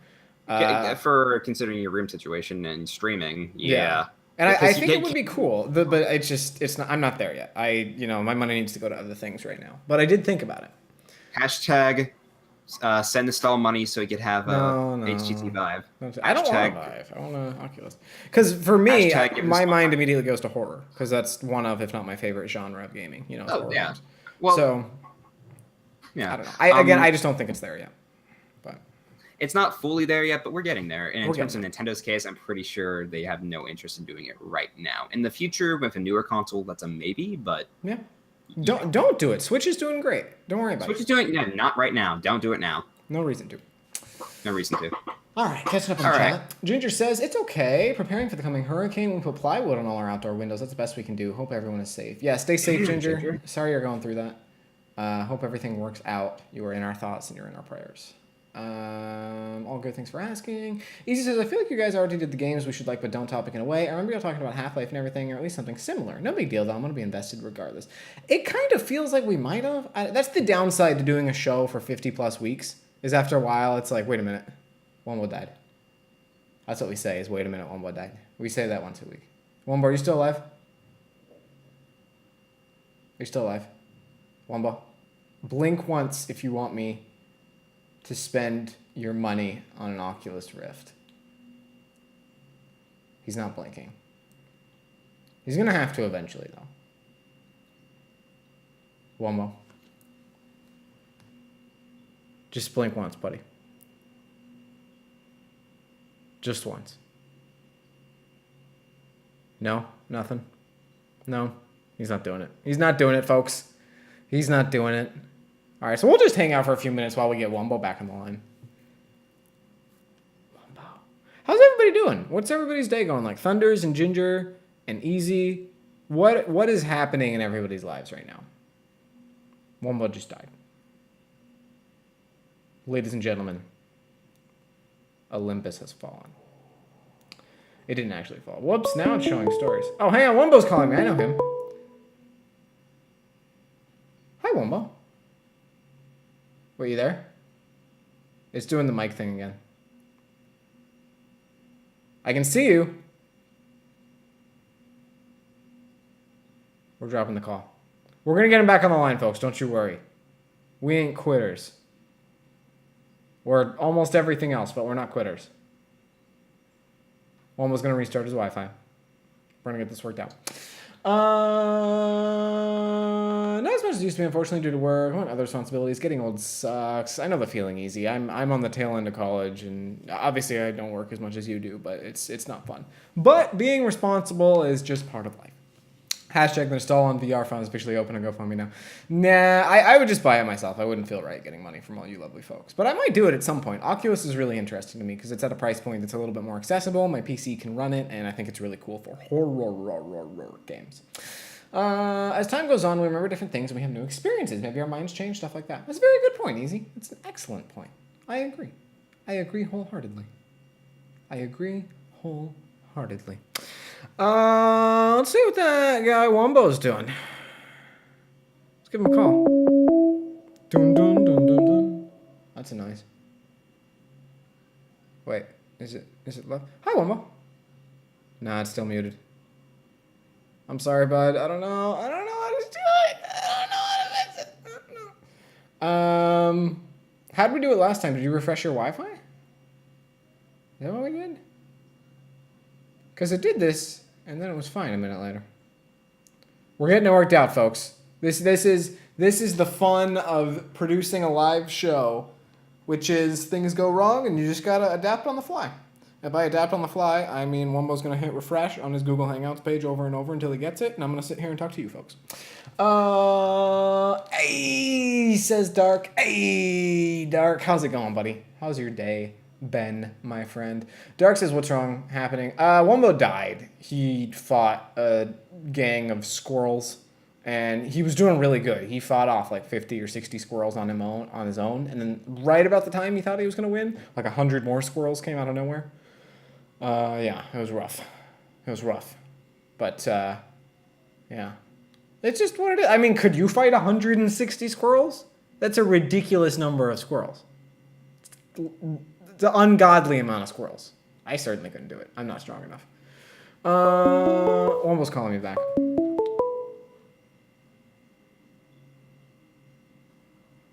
Speaker 1: For considering your room situation and streaming, yeah.
Speaker 2: And I think it would be cool. But it's not. I'm not there yet. My money needs to go to other things right now. But I did think about it.
Speaker 1: Hashtag send Nostal money so he could have HTC Vive.
Speaker 2: I don't want a Vive. I want an Oculus. Because for me, my mind immediately goes to horror. Because that's one of, if not my favorite genre of gaming. Horror games.
Speaker 1: Well,
Speaker 2: so,
Speaker 1: yeah.
Speaker 2: I don't know. I just don't think it's there yet. But
Speaker 1: it's not fully there yet, but we're getting there. And in terms of Nintendo's case, I'm pretty sure they have no interest in doing it right now. In the future, with a newer console, that's a maybe, but...
Speaker 2: Yeah. Don't do it. Switch is doing great. Don't worry about it.
Speaker 1: Switch is doing not right now. Don't do it now.
Speaker 2: No reason to.
Speaker 1: All
Speaker 2: right, catching up on the chat. Ginger says, it's okay. Preparing for the coming hurricane. We put plywood on all our outdoor windows. That's the best we can do. Hope everyone is safe. Yeah, stay safe, Ginger. Sorry you're going through that. Hope everything works out. You are in our thoughts and you're in our prayers. All good, thanks for asking. Easy says, I feel like you guys already did the games we should like, but don't topic in a way. I remember y'all talking about Half-Life and everything, or at least something similar. No big deal, though. I'm going to be invested regardless. It kind of feels like we might have. That's the downside to doing a show for 50-plus weeks, is after a while, it's like, wait a minute. Wumbo died. That's what we say, is wait a minute, Wumbo died. We say that once a week. Wumbo, are you still alive? Are you still alive? Wumbo? Blink once if you want me to spend your money on an Oculus Rift. He's not blinking. He's gonna have to eventually, though. Wumbo. Just blink once, buddy. Just once. No? Nothing? No? He's not doing it. He's not doing it, folks. He's not doing it. All right, so we'll just hang out for a few minutes while we get Wumbo back on the line. Wumbo. How's everybody doing? What's everybody's day going like? Thunders and Ginger and Easy. What is happening in everybody's lives right now? Wumbo just died. Ladies and gentlemen, Olympus has fallen. It didn't actually fall. Whoops, now it's showing stories. Oh, hang on, Wumbo's calling me. I know him. Hi, Wumbo. Were you there? It's doing the mic thing again. I can see you. We're dropping the call. We're going to get him back on the line, folks. Don't you worry. We ain't quitters. We're almost everything else, but we're not quitters. Wumbo's going to restart his Wi-Fi. We're going to get this worked out. Not as much as it used to be, unfortunately, due to work and other responsibilities. Getting old sucks. I know the feeling, Easy. I'm on the tail end of college, and obviously I don't work as much as you do, but it's not fun. But being responsible is just part of life. Hashtag the Nostal on VR fund is officially open on GoFundMe now. Nah, I would just buy it myself. I wouldn't feel right getting money from all you lovely folks. But I might do it at some point. Oculus is really interesting to me because it's at a price point that's a little bit more accessible. My PC can run it, and I think it's really cool for horror games. As time goes on, we remember different things and we have new experiences. Maybe our minds change, stuff like that. That's a very good point, Easy. It's an excellent point. I agree. I agree wholeheartedly. Let's see what that guy Wumbo's doing. Let's give him a call. Dun dun dun dun dun. That's a noise. Wait, is it left? Hi, Wumbo. Nah, it's still muted. I'm sorry, bud. I don't know how to do it. I don't know how to fix it. I don't know. How did we do it last time? Did you refresh your Wi-Fi? Is that what we did? Because it did this, and then it was fine a minute later. We're getting it worked out, folks. This is the fun of producing a live show, which is things go wrong, and you just gotta adapt on the fly. And by adapt on the fly, I mean Wumbo's gonna hit refresh on his Google Hangouts page over and over until he gets it, and I'm gonna sit here and talk to you folks. Hey, says Dark. Hey, Dark, how's it going, buddy? How's your day? Ben, my friend. Dark says, what's wrong happening? Wumbo died. He fought a gang of squirrels, and he was doing really good. He fought off like 50 or 60 squirrels on his own, and then right about the time he thought he was going to win, like 100 more squirrels came out of nowhere. Yeah, it was rough. But, yeah. It's just what it is. I mean, could you fight 160 squirrels? That's a ridiculous number of squirrels. It's an ungodly amount of squirrels. I certainly couldn't do it. I'm not strong enough. Wumbo's calling me back.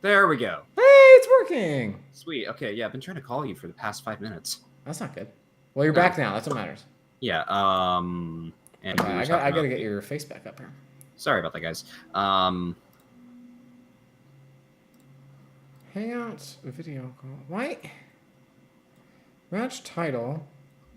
Speaker 1: There we go.
Speaker 2: Hey, it's working.
Speaker 1: Sweet. Okay, yeah, I've been trying to call you for the past 5 minutes.
Speaker 2: That's not good. Well, you're back now. That's what matters.
Speaker 1: Yeah. And
Speaker 2: I gotta get your face back up here.
Speaker 1: Sorry about that, guys.
Speaker 2: Hangouts video call. Why? Match title.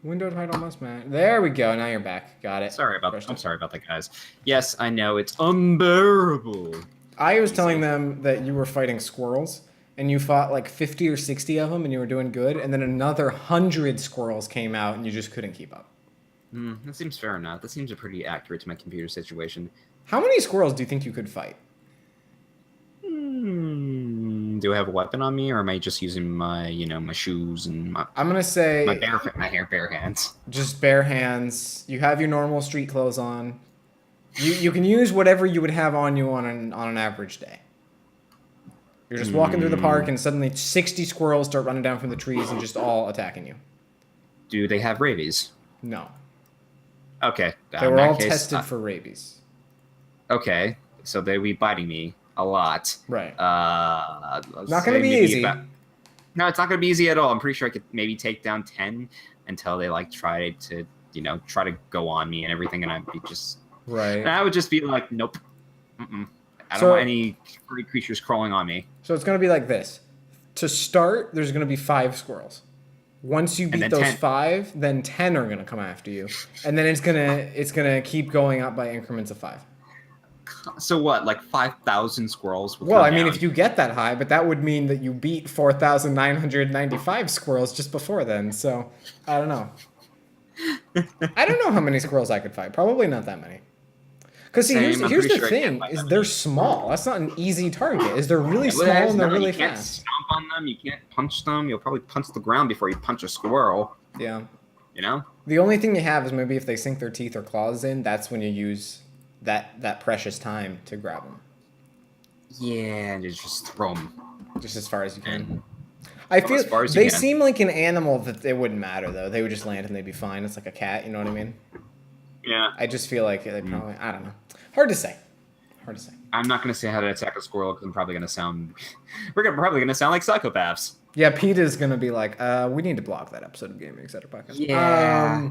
Speaker 2: Window title must match. There we go. Now you're back. Got it.
Speaker 1: I'm sorry about that, guys. Yes, I know it's unbearable.
Speaker 2: I was telling them that you were fighting squirrels, and you fought like 50 or 60 of them, and you were doing good, and then another 100 squirrels came out, and you just couldn't keep up.
Speaker 1: That seems fair enough. That seems pretty accurate to my computer situation.
Speaker 2: How many squirrels do you think you could fight?
Speaker 1: do I have a weapon on me, or am I just using my, my shoes and
Speaker 2: I'm gonna say
Speaker 1: bare hands?
Speaker 2: just bare hands. You have your normal street clothes on. You can use whatever you would have on you on an average day. You're just walking through the park, and suddenly 60 squirrels start running down from the trees and just all attacking you.
Speaker 1: Do they have rabies?
Speaker 2: No.
Speaker 1: Okay.
Speaker 2: They were all tested for rabies.
Speaker 1: Okay, so they'd be biting me a lot.
Speaker 2: Right.
Speaker 1: Not
Speaker 2: going to be easy.
Speaker 1: No, it's not going to be easy at all. I'm pretty sure I could maybe take down 10 until they try to go on me and everything, and I'd be just
Speaker 2: right.
Speaker 1: And I would just be like, nope, I don't want any furry creatures crawling on me.
Speaker 2: So it's going to be like this. To start, there's going to be 5 squirrels. Once you beat those 10. 5, then 10 are going to come after you, and then it's gonna keep going up by increments of 5.
Speaker 1: So what, 5,000 squirrels?
Speaker 2: Well, I mean, if you get that high, but that would mean that you beat 4,995 squirrels just before then. So I don't know. I don't know how many squirrels I could fight. Probably not that many. Because see, here's the thing: is they're small. That's not an easy target. Is they're really small and they're really fast.
Speaker 1: You can't stomp on them. You can't punch them. You'll probably punch the ground before you punch a squirrel.
Speaker 2: Yeah.
Speaker 1: The
Speaker 2: only thing you have is maybe if they sink their teeth or claws in, that's when you use that precious time to grab them.
Speaker 1: Yeah, and just throw them
Speaker 2: just as far as you can. I feel they seem like an animal that it wouldn't matter though. They would just land and they'd be fine. It's like a cat. You know what I mean?
Speaker 1: Yeah.
Speaker 2: I just feel like they probably. I don't know. Hard to say.
Speaker 1: I'm not going to say how to attack a squirrel because I'm probably going to sound. We're probably going to sound like psychopaths.
Speaker 2: Yeah, Pete is going to be like, we need to block that episode of Gaming Etc Podcast.
Speaker 1: Yeah.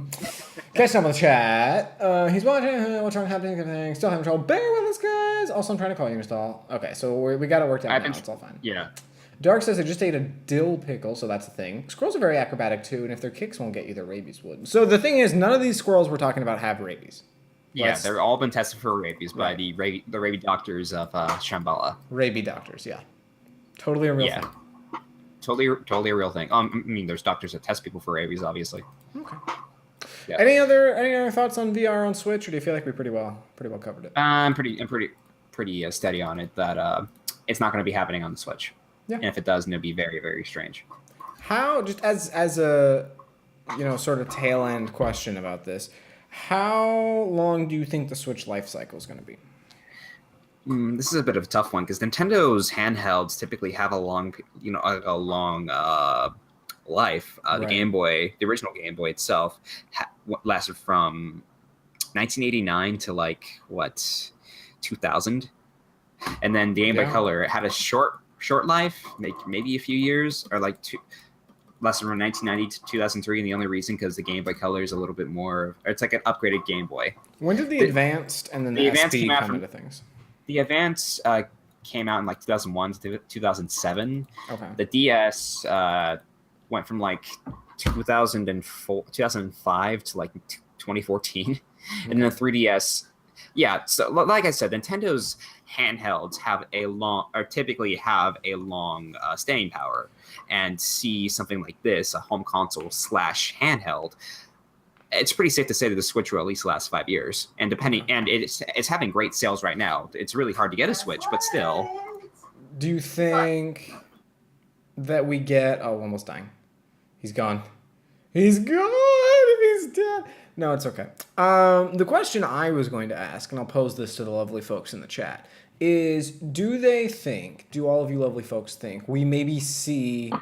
Speaker 2: Catch up with the chat. He's watching. What's wrong? Happening? Still having trouble. Bear with us, guys. Also, I'm trying to call you, Nostal. Okay, so we got it worked out now. It's all fine.
Speaker 1: Yeah.
Speaker 2: Dark says I just ate a dill pickle, so that's a thing. Squirrels are very acrobatic too, and if their kicks won't get you, their rabies would. So the thing is, none of these squirrels we're talking about have rabies.
Speaker 1: Yeah, they've all been tested for rabies by the rabies doctors of Shambhala.
Speaker 2: Rabies doctors, yeah. Totally a real thing.
Speaker 1: Totally a real thing. I mean, there's doctors that test people for rabies, obviously.
Speaker 2: Okay. Yeah. Any other thoughts on VR on Switch, or do you feel like we pretty well covered it?
Speaker 1: I'm pretty steady on it that it's not going to be happening on the Switch. Yeah. And if it does, then it'll be very, very strange.
Speaker 2: How, just as a sort of tail end question about this, how long do you think the Switch life cycle is going to be?
Speaker 1: This is a bit of a tough one because Nintendo's handhelds typically have a long life. The Game Boy, the original Game Boy itself, lasted from 1989 to 2000, and then the Game Boy Color had a short life, maybe a few years, or lasted from 1990 to 2003, and the only reason because the Game Boy Color is a little bit more. It's like an upgraded Game Boy.
Speaker 2: When did the Advanced and then the SP come into things?
Speaker 1: The Advance came out in 2001 to 2007.
Speaker 2: Okay.
Speaker 1: The DS went from 2005 to 2014, and then the 3DS. Yeah, so like I said, Nintendo's handhelds typically have a long staying power, and see something like this, a home console / handheld. It's pretty safe to say that the Switch will at least last 5 years, and it's having great sales right now. It's really hard to get a Switch, but still.
Speaker 2: Do you think that we get? Oh, almost dying. He's gone. He's
Speaker 3: gone.
Speaker 2: He's dead. No, it's okay. The question I was going to ask, and I'll pose this to the lovely folks in the chat, is do all of you lovely folks think we maybe see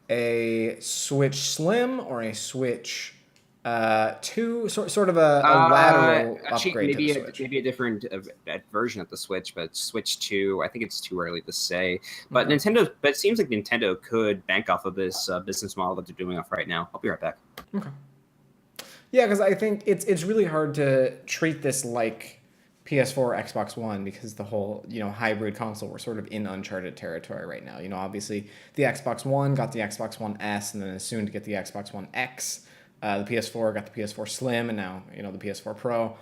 Speaker 2: a Switch Slim or a Switch 2, sort of a lateral upgrade to the Switch?
Speaker 1: Maybe a different version of the Switch, but Switch 2, I think it's too early to say. But it seems like Nintendo could bank off of this business model that they're doing off right now. I'll be right back.
Speaker 2: Okay. Yeah, because I think it's really hard to treat this like PS4 or Xbox One because the whole hybrid console, we're sort of in uncharted territory right now. Obviously the Xbox One got the Xbox One S, and then is soon to get the Xbox One X. The PS4 got the PS4 Slim, and now the PS4 Pro.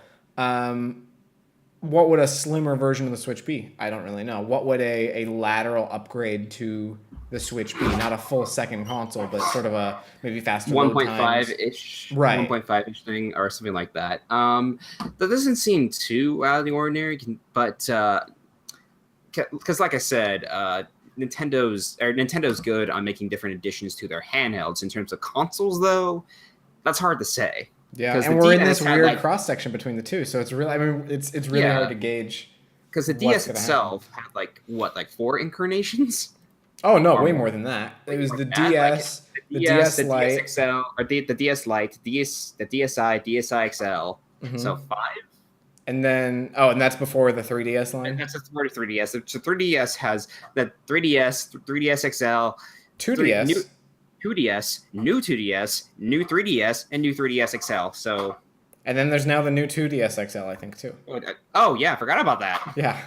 Speaker 2: What would a slimmer version of the Switch be? I don't really know. What would a lateral upgrade to the Switch be? Not a full second console, but sort of a maybe faster
Speaker 1: 1.5-ish,
Speaker 2: right?
Speaker 1: 1.5-ish thing or something like that. That doesn't seem too out of the ordinary, but because like I said, Nintendo's good on making different additions to their handhelds. In terms of consoles, though, that's hard to say.
Speaker 2: Yeah, and we're in this weird cross section between the two, so it's really, I mean, it's really hard to gauge.
Speaker 1: Because the DS itself had like 4 incarnations.
Speaker 2: Oh no, way more than that. It was the DS, the DS Lite,
Speaker 1: the DS XL, or the DS Lite, the DSi, DSi XL. So 5.
Speaker 2: And then, and that's before the 3DS line?
Speaker 1: And that's before the 3DS. So 3DS has the 3DS, 3DS XL,
Speaker 2: 2DS.
Speaker 1: 2DS, new 2DS, new 3DS, and new 3DS XL. So,
Speaker 2: and then there's now the new 2DS XL, I think, too.
Speaker 1: Oh yeah, I forgot about that.
Speaker 2: Yeah,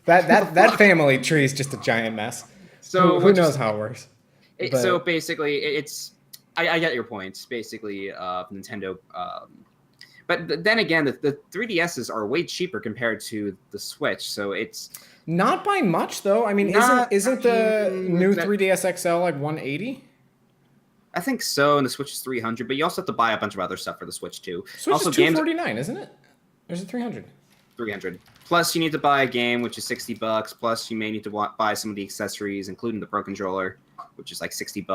Speaker 2: that family tree is just a giant mess. So who knows how it works?
Speaker 1: So basically, I get your point. Basically, Nintendo. But then again, the 3DSs are way cheaper compared to the Switch, so it's
Speaker 2: not by much though. I mean, isn't the new 3DS XL like 180?
Speaker 1: I think so, and the Switch is 300, but you also have to buy a bunch of other stuff for the Switch too.
Speaker 2: Switch also, is 249, isn't it? Or is it 300?
Speaker 1: 300. Plus, you need to buy a game, which is $60. Plus, you may need to buy some of the accessories, including the Pro Controller, which is like $60.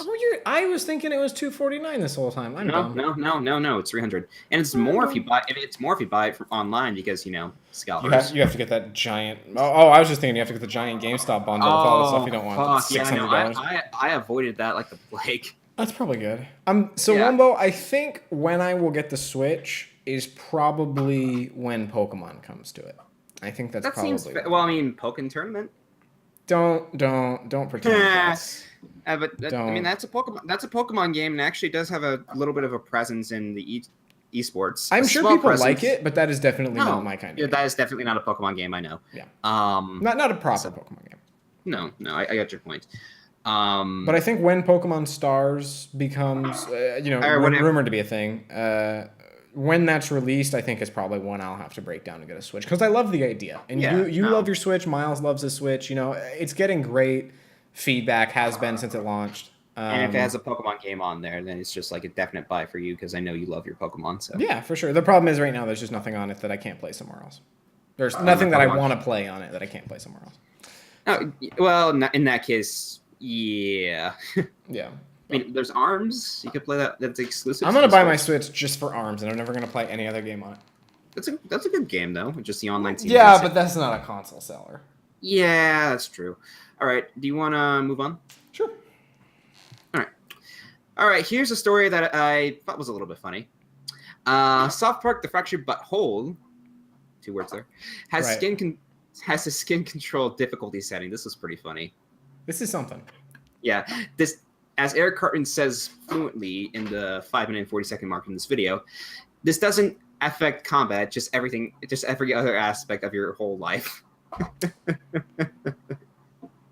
Speaker 2: Oh, I was thinking it was 249 this whole time.
Speaker 1: No. It's 300, and it's more if you buy. It's more if you buy it from online because scalpers.
Speaker 2: You have to get that giant. Oh, I was just thinking you have to get the giant GameStop bundle with all the stuff you don't want. $600.
Speaker 1: I avoided that like the plague.
Speaker 2: That's probably good. Wumbo, I think when I will get the Switch is probably when Pokemon comes to it. I think that probably.
Speaker 1: Well, I mean, Pokken Tournament.
Speaker 2: Don't pretend.
Speaker 1: But I mean, that's a Pokemon game, and actually does have a little bit of a presence in the esports.
Speaker 2: I'm sure people like it, but that is definitely not my kind of game.
Speaker 1: That is definitely not a Pokemon game. I know.
Speaker 2: Yeah. Not a proper Pokemon game.
Speaker 1: No, I got your point.
Speaker 2: But I think when Pokemon Stars becomes, rumored to be a thing, when that's released, I think is probably one I'll have to break down and get a Switch because I love the idea. And you love your Switch. Miles loves his Switch. It's getting great feedback, has been since it launched.
Speaker 1: And if it has a Pokemon game on there, then it's just like a definite buy for you because I know you love your Pokemon. So
Speaker 2: yeah, for sure. The problem is right now there's just nothing on it that I can't play somewhere else. There's nothing that I want to play on it that I can't play somewhere else.
Speaker 1: Oh, well, in that case, yeah.
Speaker 2: Yeah.
Speaker 1: I mean, there's ARMS. You could play that. That's exclusive.
Speaker 2: I'm gonna buy my Switch just for ARMS, and I'm never gonna play any other game on it.
Speaker 1: That's a good game though. Just the online team.
Speaker 2: Yeah, but that's not a console seller.
Speaker 1: Yeah, that's true. All right. Do you want to move on?
Speaker 2: Sure.
Speaker 1: All right. Here's a story that I thought was a little bit funny. South Park: The Fractured But Whole, 2 words there, has a skin control difficulty setting. This was pretty funny.
Speaker 2: This is something.
Speaker 1: Yeah. As Eric Cartman says fluently in the 5-minute and 40-second mark in this video, this doesn't affect combat, just every other aspect of your whole life.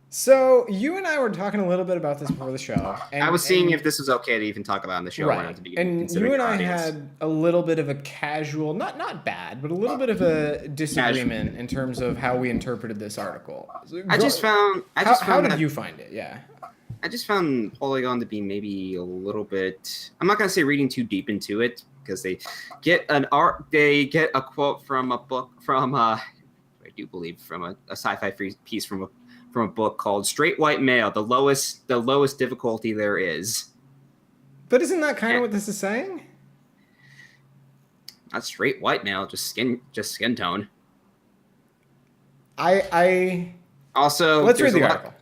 Speaker 2: So you and I were talking a little bit about this before the show. And,
Speaker 1: I was seeing if this was okay to even talk about on the show.
Speaker 2: Right. And you and I had a little bit of a casual, not bad, but a little bit of a disagreement in terms of how we interpreted this article. How did you find it? Yeah.
Speaker 1: I just found Polygon to be maybe a little bit. I'm not gonna say reading too deep into it because they get a quote from a book from I do believe from a sci-fi piece from a book called "Straight White Male: The Lowest Difficulty There Is."
Speaker 2: But isn't that kind of what this is saying?
Speaker 1: Not straight white male, just skin tone.
Speaker 2: Also, let's read the article.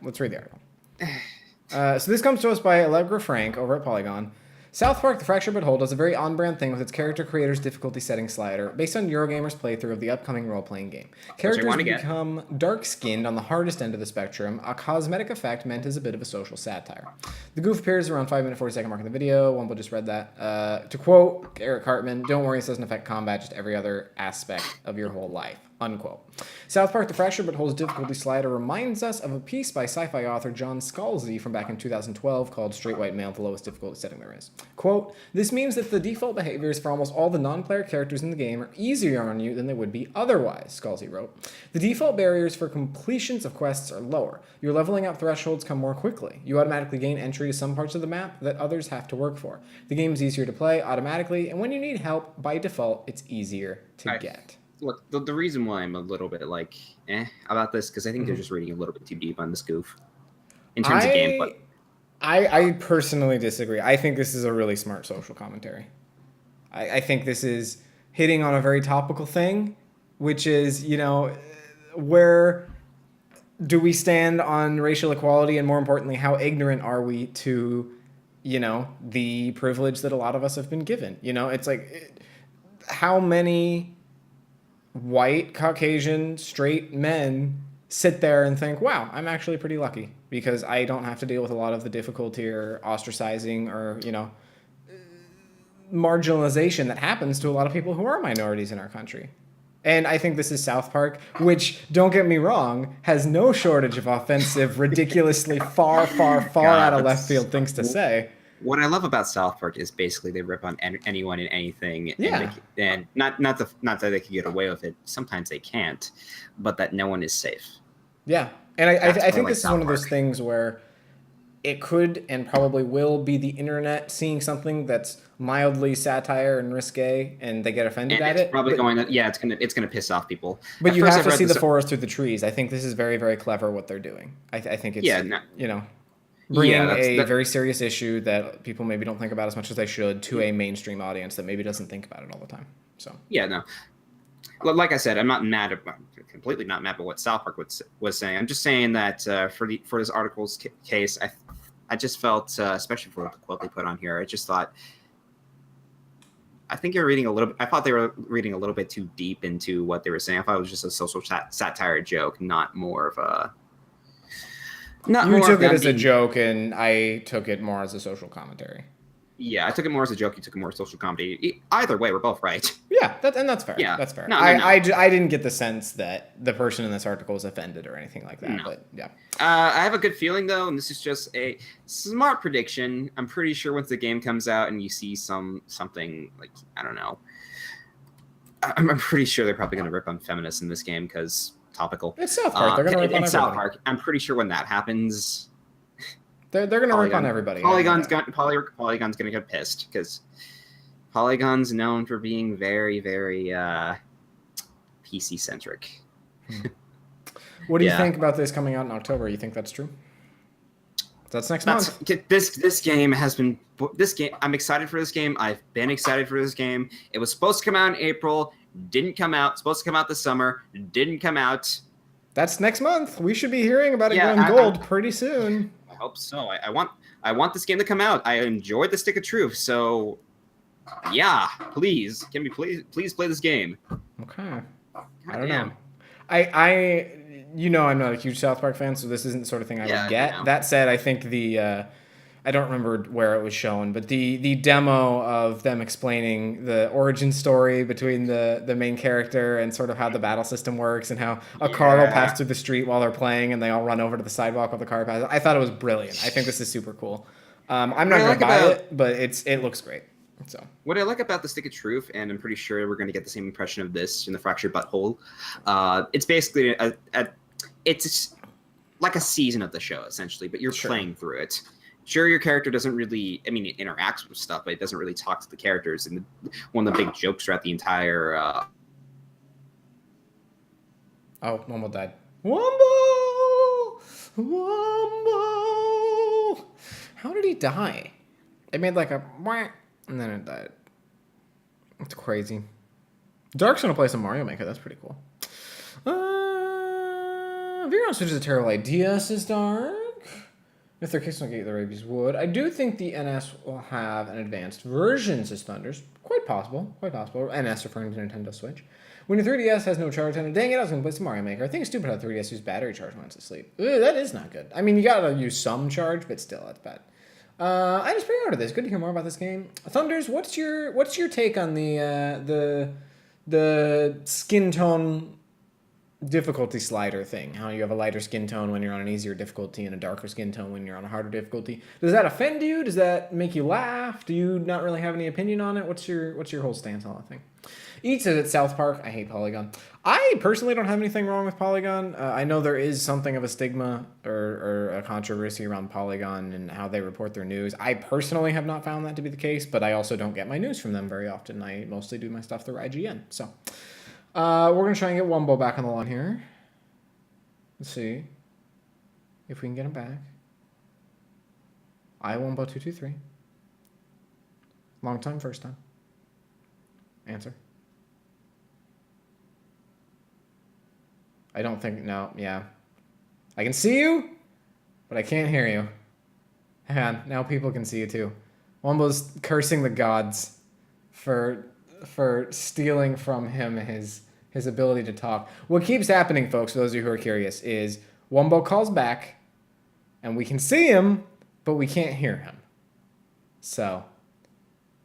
Speaker 2: So this comes to us by Allegra Frank over at Polygon. South Park: The Fractured But Whole does a very on-brand thing with its character creator's difficulty setting slider based on Eurogamer's playthrough of the upcoming role-playing game. Characters become dark-skinned on the hardest end of the spectrum, a cosmetic effect meant as a bit of a social satire. The goof appears around 5-minute 40-second mark in the video. Wumbo just read that. To quote Eric Cartman, "Don't worry, this doesn't affect combat, just every other aspect of your whole life." Unquote. South Park: The Fractured But Whole's difficulty slider reminds us of a piece by sci-fi author John Scalzi from back in 2012 called "Straight White Male: The Lowest Difficulty Setting There Is." Quote, "This means that the default behaviors for almost all the non-player characters in the game are easier on you than they would be otherwise," Scalzi wrote. "The default barriers for completions of quests are lower. Your leveling up thresholds come more quickly. You automatically gain entry to some parts of the map that others have to work for. The game is easier to play automatically, and when you need help, by default, it's easier to get."
Speaker 1: Look, the reason why I'm a little bit about this, because I think they're just reading a little bit too deep on this goof. in terms of gameplay.
Speaker 2: I personally disagree. I think this is a really smart social commentary. I think this is hitting on a very topical thing, which is, where do we stand on racial equality, and more importantly, how ignorant are we to, the privilege that a lot of us have been given? It's like, how many white, Caucasian, straight men sit there and think, wow, I'm actually pretty lucky because I don't have to deal with a lot of the difficulty or ostracizing or, marginalization that happens to a lot of people who are minorities in our country. And I think this is South Park, which, don't get me wrong, has no shortage of offensive, ridiculously far out of left field things to say.
Speaker 1: What I love about South Park is basically they rip on anyone and anything,
Speaker 2: yeah.
Speaker 1: and not that they can get away with it. Sometimes they can't, but that no one is safe.
Speaker 2: Yeah, and I think this is one of those things where it could and probably will be the internet seeing something that's mildly satire and risque, and they get offended at it.
Speaker 1: Probably it's gonna piss off people.
Speaker 2: But you have to see the forest through the trees. I think this is very, very clever what they're doing. I think it's bringing a very serious issue that people maybe don't think about as much as they should to a mainstream audience that maybe doesn't think about it all the time. So
Speaker 1: like I said, I'm completely not mad at what South Park was saying. I'm just saying that for this article's case, I just felt, especially for the quote they put on here, I just thought, I think you're reading a little. I thought they were reading a little bit too deep into what they were saying. I thought it was just a social satire joke, not more of a.
Speaker 2: You took it as a joke, and I took it more as a social commentary.
Speaker 1: Yeah, I took it more as a joke. You took it more as social comedy. Either way, we're both right.
Speaker 2: Yeah, that's fair. Yeah, that's fair. I didn't get the sense that the person in this article was offended or anything like that. No. But yeah,
Speaker 1: I have a good feeling though, and this is just a smart prediction. I'm pretty sure once the game comes out and you see something like, I don't know, I'm pretty sure they're probably going to rip on feminists in this game because topical.
Speaker 2: It's South Park. They're going to rip on everybody.
Speaker 1: South Park. I'm pretty sure when that happens.
Speaker 2: They're going to rip on everybody.
Speaker 1: Polygon's going to get pissed because Polygon's known for being very, very PC centric.
Speaker 2: What do you think about this coming out in October? You think that's true? That's next month.
Speaker 1: This game has been I'm excited for this game. I've been excited for this game. It was supposed to come out in April. Didn't come out. Supposed to come out this summer. Didn't come out.
Speaker 2: That's next month. We should be hearing about it going gold pretty soon.
Speaker 1: I hope so. I want this game to come out. I enjoyed the Stick of Truth, so yeah, please play this game.
Speaker 2: Okay. I don't know. I'm not a huge South Park fan, so this isn't the sort of thing I would get. That said, I think I don't remember where it was shown, but the demo of them explaining the origin story between the main character and sort of how the battle system works and how a car will pass through the street while they're playing and they all run over to the sidewalk while the car passes. I thought it was brilliant. I think this is super cool. I'm not going to buy it, but it looks great. So
Speaker 1: what I like about the Stick of Truth, and I'm pretty sure we're going to get the same impression of this in the Fractured Butthole, it's basically it's like a season of the show essentially, but you're playing through it. Sure, your character doesn't really, it interacts with stuff, but it doesn't really talk to the characters. And one of the big jokes throughout the entire...
Speaker 2: Oh, Wumbo died. Wumbo! How did he die? It made like a... and then it died. It's crazy. Dark's going to play some Mario Maker. That's pretty cool. Vero Switch is a terrible idea, says Dark. If their case don't get the rabies would. I do think the NS will have an advanced version, says Thunders. Quite possible. NS referring to Nintendo Switch. When your 3DS has no charge on it, dang it, I was going to play some Mario Maker. I think it's stupid how 3DS uses battery charge when it's asleep. Ooh, that is not good. You got to use some charge, but still, that's bad. I just pre-ordered this. Good to hear more about this game. Thunders, what's your take on the skin tone difficulty slider thing? How you have a lighter skin tone when you're on an easier difficulty and a darker skin tone when you're on a harder difficulty. Does that offend you? Does that make you laugh? Do you not really have any opinion on it? What's your whole stance on that thing? Eat says at South Park, I hate Polygon. I personally don't have anything wrong with Polygon. I know there is something of a stigma or a controversy around Polygon and how they report their news. I personally have not found that to be the case, but I also don't get my news from them very often. I mostly do my stuff through IGN. So we're going to try and get Wumbo back on the line here. Let's see if we can get him back. Wumbo223. Long time, first time. Answer. I don't think, no, yeah. I can see you, but I can't hear you. Hang on, now people can see you too. Wumbo's cursing the gods for stealing from him his ability to talk. What keeps happening, folks, for those of you who are curious, is Wumbo calls back, and we can see him, but we can't hear him. So,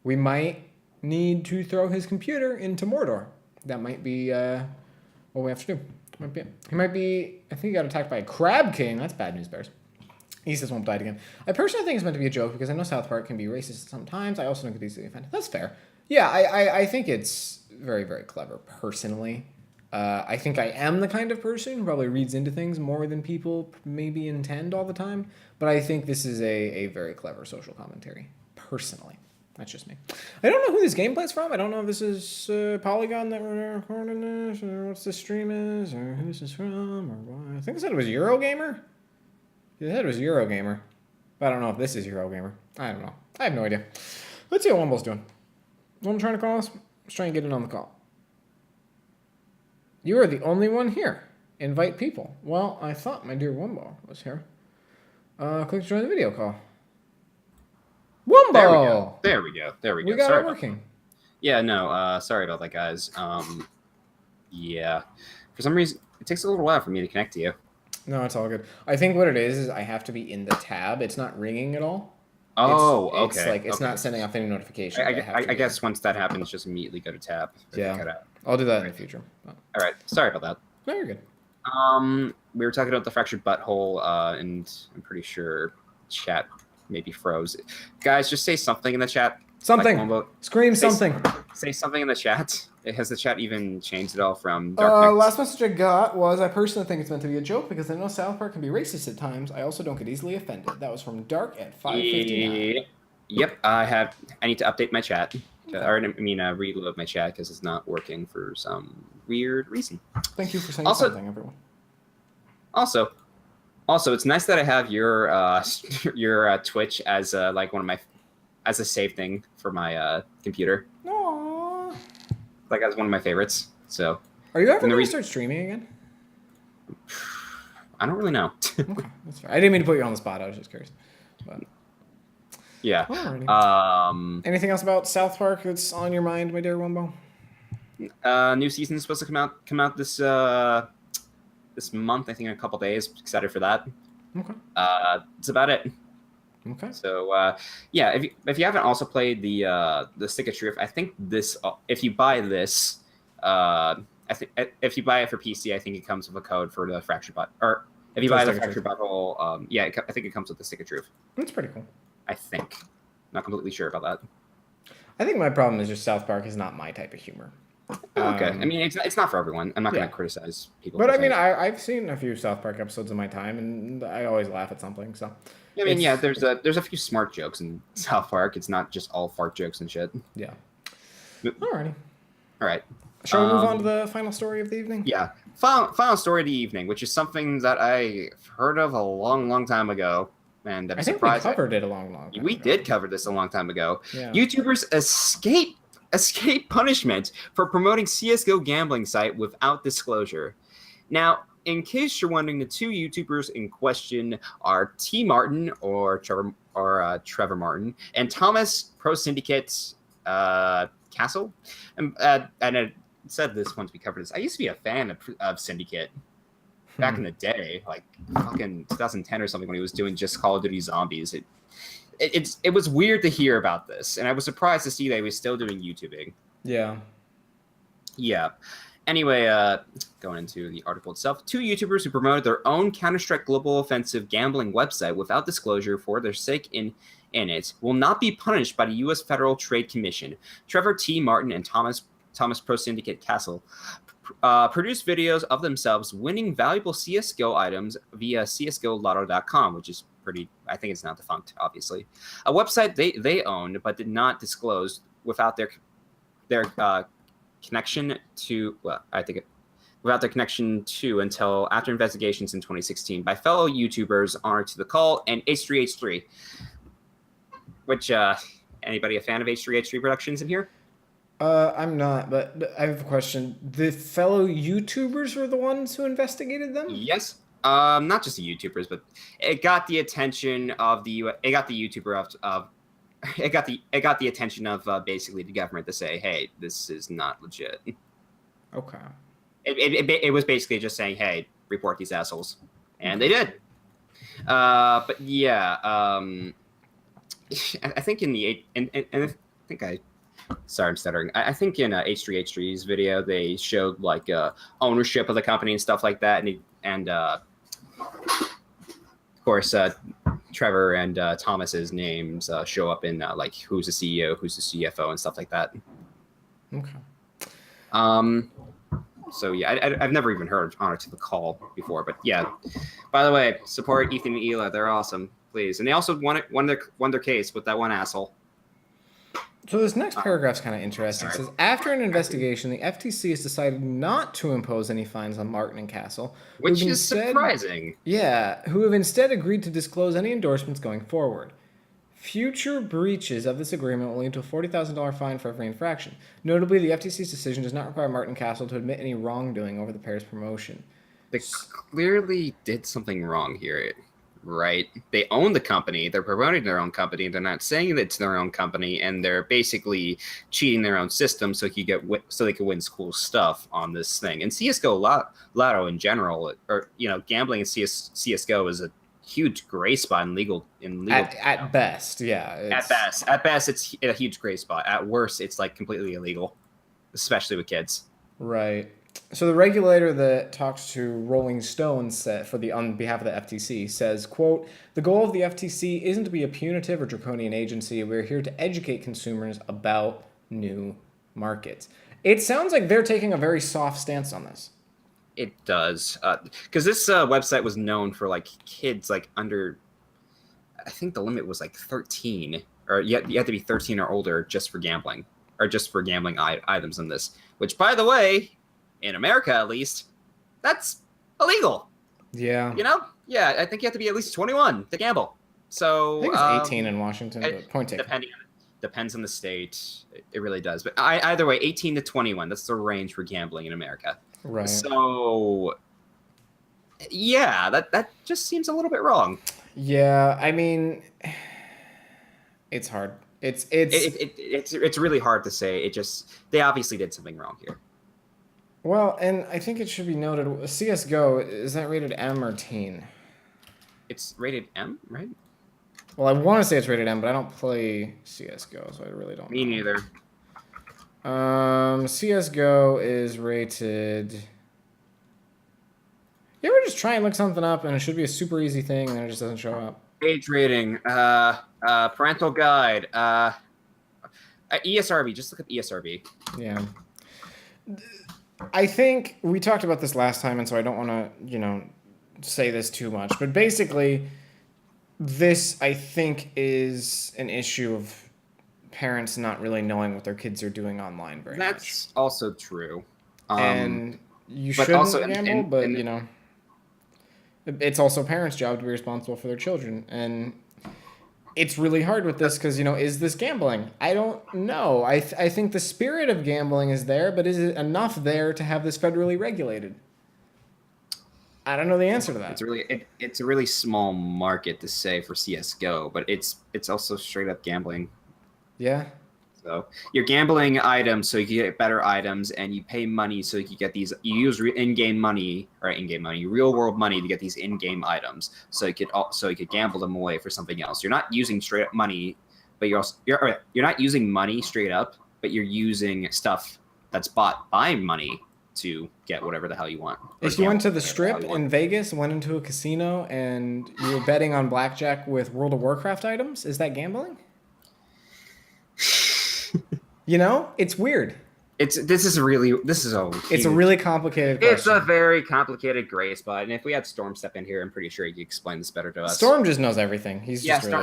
Speaker 2: we might need to throw his computer into Mordor. That might be what we have to do. Might be. He might be, I think he got attacked by a Crab King. That's bad news, Bears. He says won't die again. I personally think it's meant to be a joke because I know South Park can be racist sometimes. I also don't get easily offended. That's fair. Yeah, I think it's very, very clever, personally. I think I am the kind of person who probably reads into things more than people maybe intend all the time. But I think this is a very clever social commentary, personally. That's just me. I don't know who this gameplay's from. I don't know if this is Polygon that we're recording this, or what the stream is, or who this is from, or why. I think it said it was Eurogamer. It said it was Eurogamer. But I don't know if this is Eurogamer. I don't know. I have no idea. Let's see what Wumbo's doing. Wumbo trying to call us? Let's try and get in on the call. You are the only one here. Invite people. Well, I thought my dear Wumbo was here. Click to join the video call. Wumbo!
Speaker 1: There we go.
Speaker 2: We got it working.
Speaker 1: Yeah, no, sorry about that, guys. Yeah. For some reason, it takes a little while for me to connect to you.
Speaker 2: No, it's all good. I think what it is I have to be in the tab. It's not ringing at all.
Speaker 1: Oh,
Speaker 2: it's like it's not sending off any notifications.
Speaker 1: I guess once that happens, just immediately go to tab.
Speaker 2: Yeah, I'll do that in the future.
Speaker 1: All right, sorry about that.
Speaker 2: No, you're good.
Speaker 1: We were talking about the fractured butthole, and I'm pretty sure chat maybe froze. Guys, just say something in the chat.
Speaker 2: Something. Like scream something.
Speaker 1: Say something in the chat. Has the chat even changed at all from Dark
Speaker 2: Last message I got was, I personally think it's meant to be a joke because I know South Park can be racist at times. I also don't get easily offended. That was from Dark at 5:59.
Speaker 1: Yep, I need to update my chat. Reload my chat because it's not working for some weird reason.
Speaker 2: Thank you for saying something, everyone.
Speaker 1: Also, it's nice that I have your Twitch as like as a save thing for my computer.
Speaker 2: Aww.
Speaker 1: Like as one of my favorites. So.
Speaker 2: Are you ever going to start streaming again?
Speaker 1: I don't really know.
Speaker 2: Okay, that's fair. I didn't mean to put you on the spot. I was just curious. But...
Speaker 1: yeah.
Speaker 2: Alrighty. Anything else about South Park that's on your mind, my dear Wumbo?
Speaker 1: New season is supposed to come out this this month. I think in a couple days. Excited for that.
Speaker 2: Okay.
Speaker 1: That's about it.
Speaker 2: Okay.
Speaker 1: So yeah, if you haven't also played the Stick of Truth, I think this if you buy this, I think if you buy it for PC, I think it comes with a code for the Fractured Butt. Or if you buy the Fractured Butthole, yeah, I think it comes with the Stick of Truth.
Speaker 2: That's pretty cool.
Speaker 1: I think. Not completely sure about that.
Speaker 2: I think my problem is just South Park is not my type of humor.
Speaker 1: Okay. I mean, it's not for everyone. I'm not going to criticize people.
Speaker 2: But I mean, I've seen a few South Park episodes in my time, and I always laugh at something. So.
Speaker 1: I mean, yeah, there's a few smart jokes in South Park. It's not just all fart jokes and shit.
Speaker 2: Yeah. Alrighty.
Speaker 1: All right.
Speaker 2: Shall we move on to the final story of the evening?
Speaker 1: Yeah. Final story of the evening, which is something that I heard of a long, long time ago. And I'm surprised.
Speaker 2: We covered it a long time ago.
Speaker 1: We did cover this a long time ago.
Speaker 2: Yeah.
Speaker 1: YouTubers escape punishment for promoting CSGO gambling site without disclosure. Now, in case you're wondering, the two YouTubers in question are T. Martin or Trevor Martin and Thomas Pro Syndicate Castle. And I said this once we covered this. I used to be a fan of Syndicate back in the day, like fucking 2010 or something, when he was doing just Call of Duty Zombies. It was weird to hear about this, and I was surprised to see that he was still doing YouTubing.
Speaker 2: Yeah.
Speaker 1: Yeah. Anyway, going into the article itself, two YouTubers who promoted their own Counter-Strike Global Offensive gambling website without disclosure for their sake in it will not be punished by the U.S. Federal Trade Commission. Trevor T. Martin and Thomas Pro Syndicate Castle produced videos of themselves winning valuable CSGO items via CSGOLotto.com, which is pretty, I think it's now defunct, obviously. A website they owned but did not disclose without their connection to, without their connection to until after investigations in 2016 by fellow YouTubers Honor to the Call and H3H3. Which anybody a fan of H3H3 Productions in here?
Speaker 2: I'm not, but I have a question. The fellow YouTubers were the ones who investigated them?
Speaker 1: Yes. Not just the YouTubers, but it got the attention of it got the YouTuber of it got the attention of basically the government to say, hey, this is not legit.
Speaker 2: Okay.
Speaker 1: It was basically just saying, hey, report these assholes, and they did. But yeah, I think in the and I think I. Sorry, I'm stuttering. I think in H3H3's video, they showed like ownership of the company and stuff like that, and of course, Trevor and Thomas's names show up in like who's the CEO, who's the CFO, and stuff like that.
Speaker 2: Okay.
Speaker 1: So yeah, I've never even heard of Honor to the Call before, but yeah. By the way, support Ethan and Ela. They're awesome, please. And they also won their case with that one asshole.
Speaker 2: So this next paragraph's kind of interesting. It says, after an investigation, the FTC has decided not to impose any fines on Martin and Castle.
Speaker 1: Which is surprising.
Speaker 2: Yeah, who have instead agreed to disclose any endorsements going forward. Future breaches of this agreement will lead to a $40,000 fine for every infraction. Notably, the FTC's decision does not require Martin and Castle to admit any wrongdoing over the pair's promotion.
Speaker 1: They clearly did something wrong here. Right, they own the company. They're promoting their own company. They're not saying that it's their own company, and they're basically cheating their own system so they can win cool stuff on this thing. And CS:GO Lotto in general, or gambling in CS:GO is a huge gray spot in legal.
Speaker 2: At best, yeah.
Speaker 1: At best, it's a huge gray spot. At worst, it's like completely illegal, especially with kids.
Speaker 2: Right. So the regulator that talks to Rolling Stone on behalf of the FTC says, quote, the goal of the FTC isn't to be a punitive or draconian agency. We're here to educate consumers about new markets. It sounds like they're taking a very soft stance on this.
Speaker 1: It does. Because this website was known for like kids like under, I think the limit was like 13, or you have to be 13 or older just for gambling, or just for gambling items in this, which by the way, in America, at least, that's illegal.
Speaker 2: Yeah.
Speaker 1: Yeah, I think you have to be at least 21 to gamble. So
Speaker 2: I think it's 18 in Washington, but point taken.
Speaker 1: Depends on the state. It really does. But either way, 18 to 21, that's the range for gambling in America.
Speaker 2: Right.
Speaker 1: So, yeah, that just seems a little bit wrong.
Speaker 2: Yeah, I mean, it's hard. It's
Speaker 1: really hard to say. They obviously did something wrong here.
Speaker 2: Well, and I think it should be noted, CSGO, is that rated M or teen?
Speaker 1: It's rated M, right?
Speaker 2: Well, I want to say it's rated M, but I don't play CSGO, so I really don't know.
Speaker 1: Me neither.
Speaker 2: CSGO is rated... You ever just try and look something up, and it should be a super easy thing, and then it just doesn't show up?
Speaker 1: Age rating, parental guide, ESRB, just look up ESRB.
Speaker 2: Yeah. I think we talked about this last time, and so I don't want to, say this too much. But basically, this, I think, is an issue of parents not really knowing what their kids are doing online very much.
Speaker 1: That's also true.
Speaker 2: And you shouldn't gamble, but, it's also parents' job to be responsible for their children. And it's really hard with this because, is this gambling? I don't know. I think the spirit of gambling is there, but is it enough there to have this federally regulated? I don't know the answer to that.
Speaker 1: It's a really small market to say for CS:GO, but it's also straight up gambling.
Speaker 2: Yeah.
Speaker 1: So you're gambling items so you can get better items, and you pay money so you can get these. You use in-game money, real world money to get these in-game items, so you could gamble them away for something else. You're not using straight up money, but you're not using money straight up, but you're using stuff that's bought by money to get whatever the hell you want.
Speaker 2: If you went to the Strip in Vegas, went into a casino, and you were betting on blackjack with World of Warcraft items, is that gambling? It's weird.
Speaker 1: It's a really
Speaker 2: complicated question.
Speaker 1: It's a very complicated gray spot, and if we had Storm step in here, I'm pretty sure he could explain this better to us.
Speaker 2: Storm just knows everything.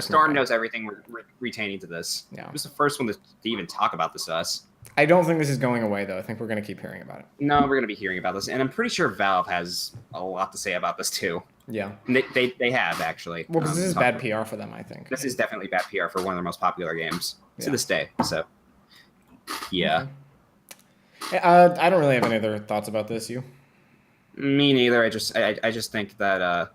Speaker 1: Storm knows everything we're retaining to this.
Speaker 2: Yeah.
Speaker 1: He was the first one to even talk about this to us.
Speaker 2: I don't think this is going away, though. I think we're going to keep hearing about it.
Speaker 1: No, we're going to be hearing about this, and I'm pretty sure Valve has a lot to say about this too.
Speaker 2: Yeah.
Speaker 1: And they have, actually.
Speaker 2: Well, because this is bad PR for them, I think.
Speaker 1: This is definitely bad PR for one of their most popular games to this day. So, yeah.
Speaker 2: Okay. I don't really have any other thoughts about this. You?
Speaker 1: Me neither. I just think that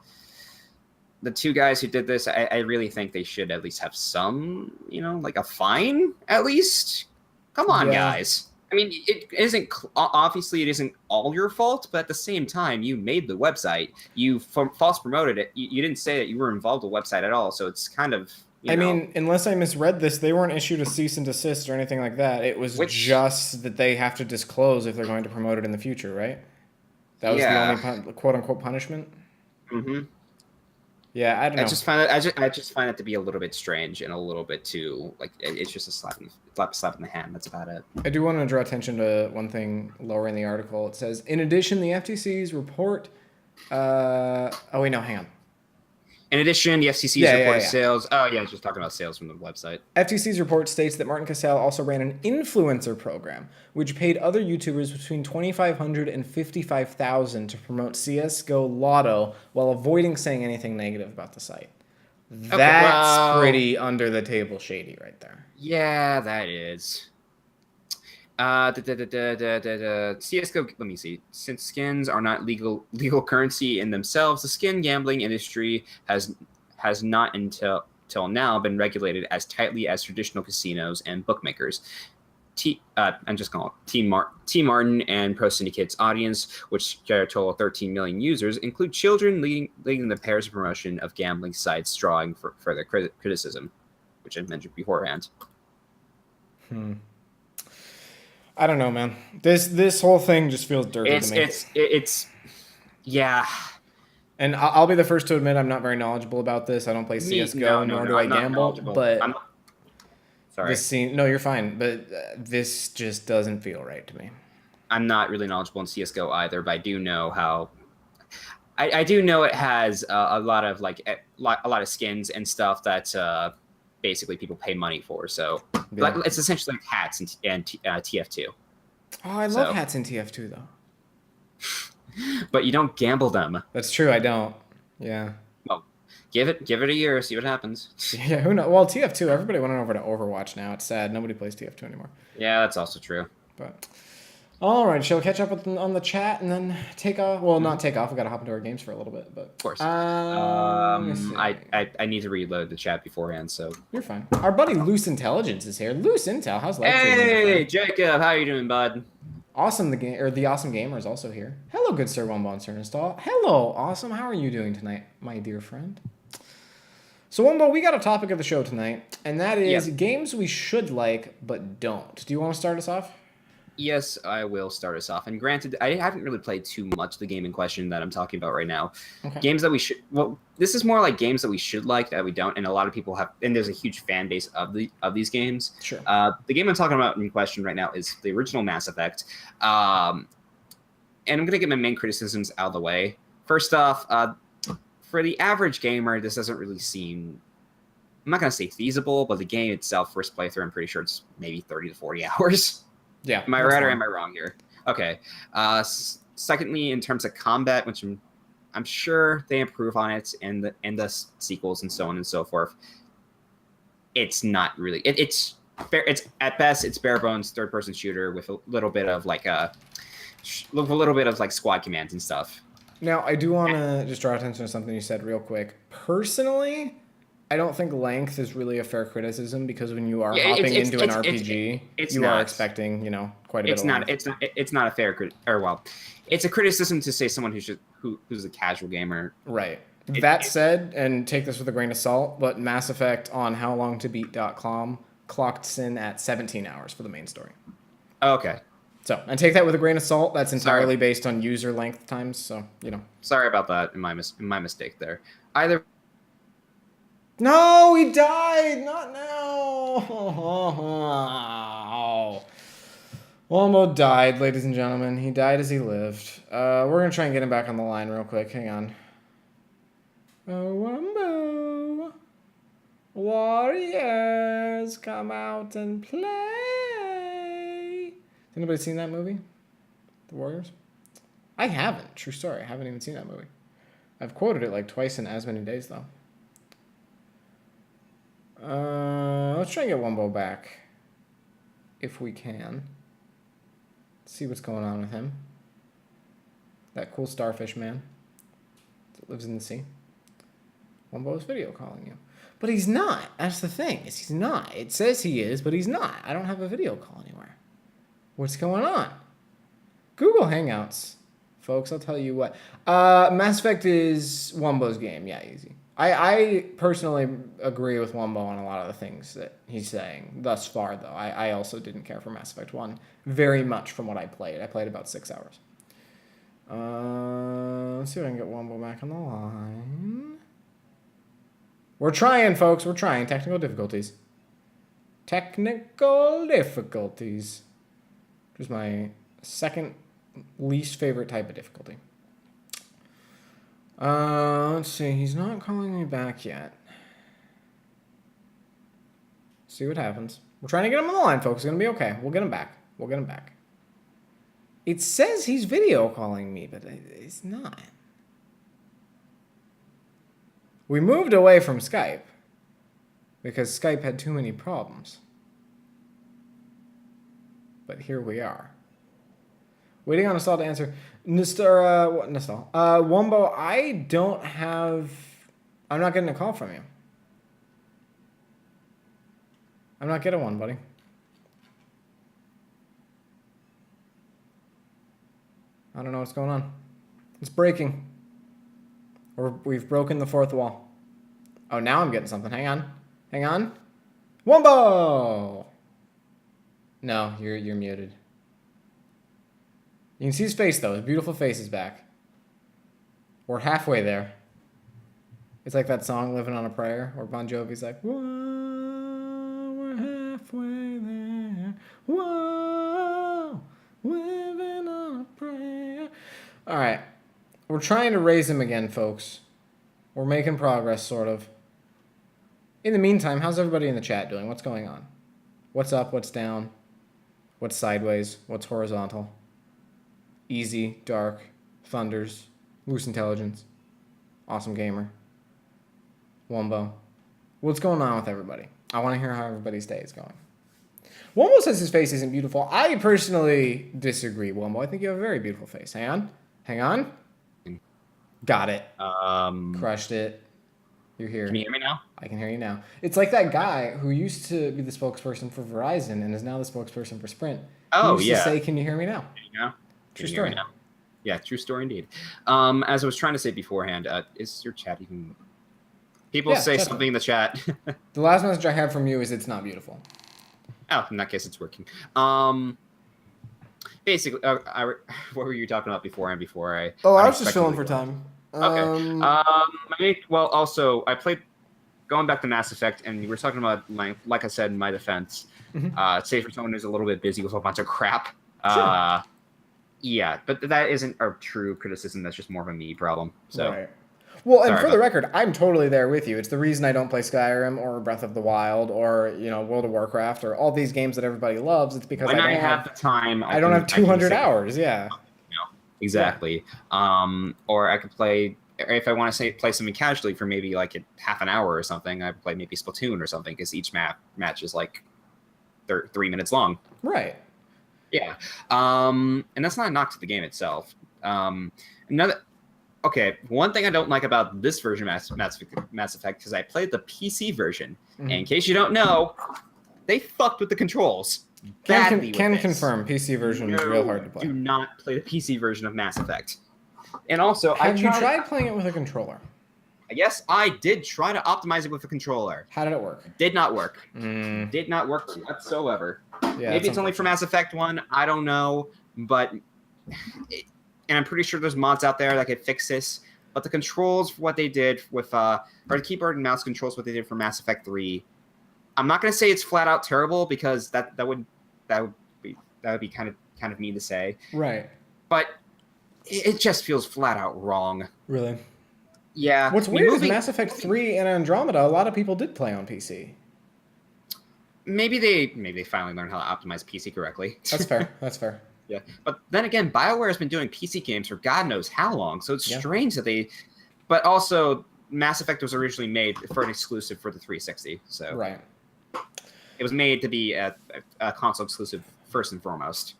Speaker 1: the two guys who did this, I really think they should at least have some, like a fine at least. Come on, guys. I mean, it isn't obviously it isn't all your fault, but at the same time, you made the website. You false promoted it. You didn't say that you were involved with the website at all, so it's kind of.
Speaker 2: I mean, unless I misread this, they weren't issued a cease and desist or anything like that. It was just that they have to disclose if they're going to promote it in the future, right? That was the only quote unquote punishment.
Speaker 1: Mm-hmm.
Speaker 2: Yeah, I don't know.
Speaker 1: I just find it to be a little bit strange and a little bit too like it's just a slap in the hand. That's about it.
Speaker 2: I do want to draw attention to one thing lower in the article. It says, in addition, the FTC's report. Oh wait, no, hang on.
Speaker 1: In addition, the FTC's report of sales. Oh yeah, just talking about sales from the website.
Speaker 2: FTC's report states that Martin Casale also ran an influencer program, which paid other YouTubers between $2,500 and $55,000 to promote CSGO Lotto while avoiding saying anything negative about the site. That's pretty under the table shady right there.
Speaker 1: Yeah, that is. CSGO. Let me see. Since skins are not legal currency in themselves, the skin gambling industry has not until now been regulated as tightly as traditional casinos and bookmakers. I'm just calling it Team Martin and Pro Syndicate's audience, which share a total of 13 million users, include children leading the pairs of promotion of gambling sites, drawing for further criticism, which I mentioned beforehand.
Speaker 2: I don't know, man. This whole thing just feels dirty to me.
Speaker 1: It's yeah.
Speaker 2: And I'll be the first to admit I'm not very knowledgeable about this. I don't play CSGO, nor do I gamble. But
Speaker 1: sorry.
Speaker 2: No, you're fine. But this just doesn't feel right to me.
Speaker 1: I'm not really knowledgeable in CSGO either, but I do know how. I do know it has a lot of a lot of skins and stuff that basically people pay money for. So it's essentially like hats and TF2.
Speaker 2: Oh, I love hats in TF2 though.
Speaker 1: But you don't gamble them.
Speaker 2: That's true. I don't. Yeah.
Speaker 1: Well, give it a year, see what happens.
Speaker 2: Yeah. Who knows? Well, TF2. Everybody went over to Overwatch now. It's sad. Nobody plays TF2 anymore.
Speaker 1: Yeah, that's also true.
Speaker 2: But. All right, shall we catch up on the chat and then take off? Well, not take off. We got to hop into our games for a little bit, but
Speaker 1: of course. I need to reload the chat beforehand, so
Speaker 2: you're fine. Our buddy Loose Intelligence is here. Loose Intel, how's life?
Speaker 1: Hey, Jacob, how you doing, bud?
Speaker 2: Awesome, the Awesome Gamer is also here. Hello, good sir, Wumbo and Nostal. Hello, Awesome. How are you doing tonight, my dear friend? So, Wumbo, we got a topic of the show tonight, and that is games we should like but don't. Do you want to start us off?
Speaker 1: Yes, I will start us off. And granted, I haven't really played too much the game in question that I'm talking about right now. Okay. Games that we should... Well, this is more like games that we should like that we don't, and a lot of people have... And there's a huge fan base of these games.
Speaker 2: Sure.
Speaker 1: The game I'm talking about in question right now is the original Mass Effect. And I'm going to get my main criticisms out of the way. First off, for the average gamer, this doesn't really seem... I'm not going to say feasible, but the game itself, first playthrough, I'm pretty sure it's maybe 30 to 40 hours.
Speaker 2: Yeah.
Speaker 1: Am I right or am I wrong here? Okay. Secondly, in terms of combat, which I'm sure they improve on it in the sequels and so on and so forth, it's not really. It's at best it's bare bones third person shooter with a little bit of squad commands and stuff.
Speaker 2: Now I do want to just draw attention to something you said real quick. Personally, I don't think length is really a fair criticism because when you are hopping into an RPG, you are expecting, quite a bit of length.
Speaker 1: It's not a fair it's a criticism to say someone who's a casual gamer.
Speaker 2: Right. That said, and take this with a grain of salt, but Mass Effect on howlongtobeat.com clocked in at 17 hours for the main story.
Speaker 1: Okay.
Speaker 2: So, and take that with a grain of salt. That's entirely based on user length times, so,
Speaker 1: Sorry about that, my mistake there.
Speaker 2: No, he died! Not now! Wumbo died, ladies and gentlemen. He died as he lived. We're going to try and get him back on the line real quick. Hang on. Oh, Wumbo. Warriors, come out and play. Has anybody seen that movie? The Warriors? I haven't. True story. I haven't even seen that movie. I've quoted it like twice in as many days, though. Let's try and get Wumbo back. If we can. See what's going on with him. That cool starfish man that lives in the sea. Wumbo is video calling you. But he's not. That's the thing. Is he's not. It says he is, but he's not. I don't have a video call anywhere. What's going on? Google Hangouts. Folks, I'll tell you what. Mass Effect is Wumbo's game. Yeah, easy. I personally agree with Wumbo on a lot of the things that he's saying thus far, though. I also didn't care for Mass Effect 1 very much from what I played. I played about 6 hours. Let's see if I can get Wumbo back on the line. We're trying, folks. We're trying. Technical difficulties. Technical difficulties. Which is my second least favorite type of difficulty. Let's see. He's not calling me back yet. See what happens. We're trying to get him on the line, folks. It's going to be okay. We'll get him back. We'll get him back. It says he's video calling me, but it's not. We moved away from Skype because Skype had too many problems. But here we are. Waiting on Nostal to answer. Nostal. Wumbo, I don't have... I'm not getting a call from you. I'm not getting one, buddy. I don't know what's going on. It's breaking. Or we've broken the fourth wall. Oh, now I'm getting something. Hang on. Hang on. Wumbo! No, you're muted. You can see his face, though. His beautiful face is back. We're halfway there. It's like that song, Living on a Prayer, where Bon Jovi's like, whoa, we're halfway there. Whoa, living on a prayer. All right. We're trying to raise him again, folks. We're making progress, sort of. In the meantime, how's everybody in the chat doing? What's going on? What's up? What's down? What's sideways? What's horizontal? Easy, dark, thunders, loose intelligence, awesome gamer, Wumbo. What's going on with everybody? I want to hear how everybody's day is going. Wumbo says his face isn't beautiful. I personally disagree, Wumbo. I think you have a very beautiful face. Hang on. Hang on. Got it. Crushed it. You're here.
Speaker 1: Can you hear me now?
Speaker 2: I can hear you now. It's like that guy who used to be the spokesperson for Verizon and is now the spokesperson for Sprint.
Speaker 1: Oh,
Speaker 2: he used to say, can you hear me now?
Speaker 1: Can you know?
Speaker 2: True story.
Speaker 1: Yeah, true story indeed. As I was trying to say beforehand, is your chat even... People say something in the chat.
Speaker 2: The last message I have from you is it's not beautiful.
Speaker 1: Oh, in that case, it's working. Basically, what were you talking about beforehand before I...
Speaker 2: Oh, I was just filling for time.
Speaker 1: Okay. Well, also, I played... Going back to Mass Effect, and we were talking about, like I said, in my defense, say for someone who's a little bit busy with a bunch of crap.
Speaker 2: Sure.
Speaker 1: Yeah, but that isn't a true criticism. That's just more of a me problem. So,
Speaker 2: right. Well, and for the record, I'm totally there with you. It's the reason I don't play Skyrim or Breath of the Wild or World of Warcraft or all these games that everybody loves. It's because
Speaker 1: when I have the time.
Speaker 2: I don't have 200 hours. Yeah.
Speaker 1: Exactly. Yeah. Or I could play. If I want to play something casually for maybe like half an hour or something, I play maybe Splatoon or something because each match is like 3 minutes long.
Speaker 2: Right.
Speaker 1: Yeah. And that's not a knock to the game itself. One thing I don't like about this version of Mass Effect, because I played the PC version, and in case you don't know, they fucked with the controls. Can
Speaker 2: confirm, PC version is real hard to play.
Speaker 1: Do not play the PC version of Mass Effect. And also,
Speaker 2: have you tried playing it with a controller?
Speaker 1: Yes, I did try to optimize it with a controller.
Speaker 2: How did it work?
Speaker 1: Did not work. Did not work whatsoever.
Speaker 2: Yeah,
Speaker 1: maybe it's only for Mass Effect 1. I don't know. But, and I'm pretty sure there's mods out there that could fix this. But the controls, what they did with, or the keyboard and mouse controls, what they did for Mass Effect 3. I'm not going to say it's flat out terrible because that would be kind of mean to say.
Speaker 2: Right.
Speaker 1: But it just feels flat out wrong.
Speaker 2: Really?
Speaker 1: Yeah.
Speaker 2: What's weird is Mass Effect 3 and Andromeda, a lot of people did play on PC.
Speaker 1: Maybe they finally learned how to optimize PC correctly.
Speaker 2: That's fair. That's fair.
Speaker 1: Yeah. But then again, BioWare has been doing PC games for God knows how long, so it's strange that but also Mass Effect was originally made for an exclusive for the 360, so
Speaker 2: right.
Speaker 1: It was made to be a console exclusive first and foremost.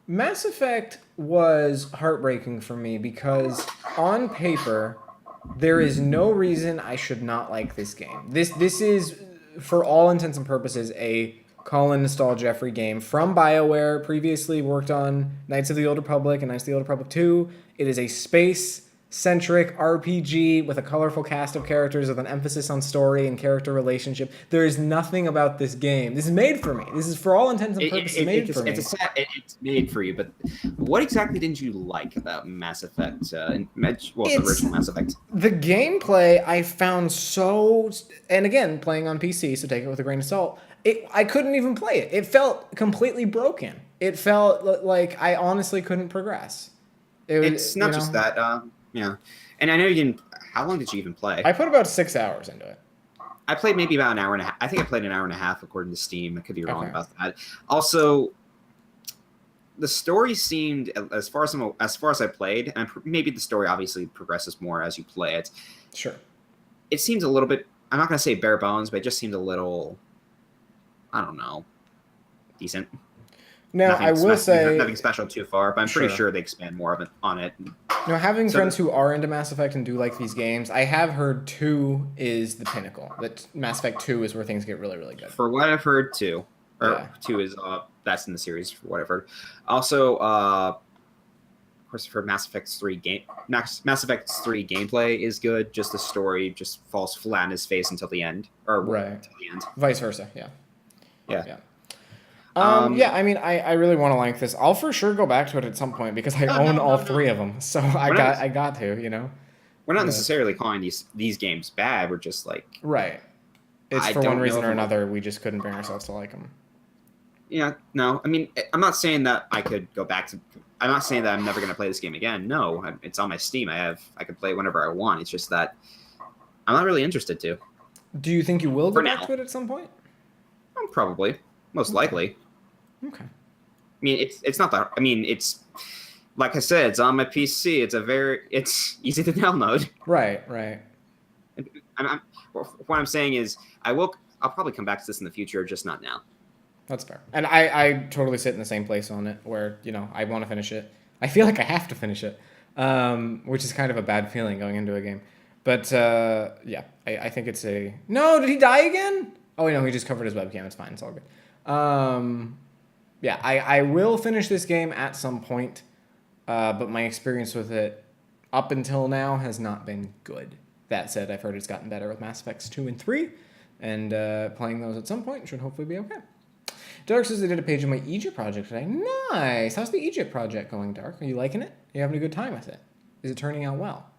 Speaker 2: Mass Effect was heartbreaking for me because on paper, there is no reason I should not like this game. This is, for all intents and purposes, a Colin Nostal Jeffrey game from BioWare. Previously worked on Knights of the Old Republic and Knights of the Old Republic 2. It is a space-centric RPG with a colorful cast of characters with an emphasis on story and character relationship. There is nothing about this game. This is made for me. This is, for all intents and purposes, made for me.
Speaker 1: It's made for you, but what exactly didn't you like about Mass Effect? The original Mass Effect.
Speaker 2: The gameplay I found so... And again, playing on PC, so take it with a grain of salt. I couldn't even play it. It felt completely broken. It felt like I honestly couldn't progress.
Speaker 1: It's not just that. Yeah. And I know you didn't... How long did you even play?
Speaker 2: I put about 6 hours into it.
Speaker 1: I played maybe about an hour and a half. I think I played an hour and a half according to Steam. I could be wrong about that. Also, the story seemed, as far as I played, and maybe the story obviously progresses more as you play it.
Speaker 2: Sure.
Speaker 1: It seems a little bit... I'm not going to say bare bones, but it just seemed a little... I don't know. Decent.
Speaker 2: Now, I will say...
Speaker 1: Nothing special too far, but I'm pretty sure they expand more of it on it.
Speaker 2: Now, having friends who are into Mass Effect and do like these games, I have heard 2 is the pinnacle. That Mass Effect 2 is where things get really, really good.
Speaker 1: For what I've heard, 2. Or 2 is best in the series, for what I've heard. Also, of course, for Mass Effect 3 Mass Effect 3 gameplay is good. Just the story just falls flat in his face until the end. Until the end.
Speaker 2: Vice versa, yeah.
Speaker 1: Yeah.
Speaker 2: I mean, I really want to like this. I'll for sure go back to it at some point because I own all 3 of them. So I got to, you know.
Speaker 1: We're not necessarily calling these games bad. We're just like...
Speaker 2: Right. It's for one reason or another, we just couldn't bring ourselves to like them.
Speaker 1: Yeah, no. I mean, I'm not saying that I could go back to... I'm not saying that I'm never going to play this game again. No, it's on my Steam. I can play it whenever I want. It's just that I'm not really interested to.
Speaker 2: Do you think you will go back to it at some point?
Speaker 1: Probably. Most likely.
Speaker 2: Okay.
Speaker 1: I mean, it's not that... I mean, it's... Like I said, it's on my PC. It's easy to download.
Speaker 2: Right.
Speaker 1: What I'm saying is, I'll probably come back to this in the future, just not now.
Speaker 2: That's fair. And I totally sit in the same place on it, where, you know, I want to finish it. I feel like I have to finish it, which is kind of a bad feeling going into a game. But, yeah, I think it's a... No, did he die again? Oh, no, he just covered his webcam. It's fine. It's all good. Yeah, I will finish this game at some point, but my experience with it up until now has not been good. That said, I've heard it's gotten better with Mass Effects 2 and 3, and playing those at some point should hopefully be okay. Dark says they did a page on my Egypt project today. Nice! How's the Egypt project going, Dark? Are you liking it? Are you having a good time with it? Is it turning out well?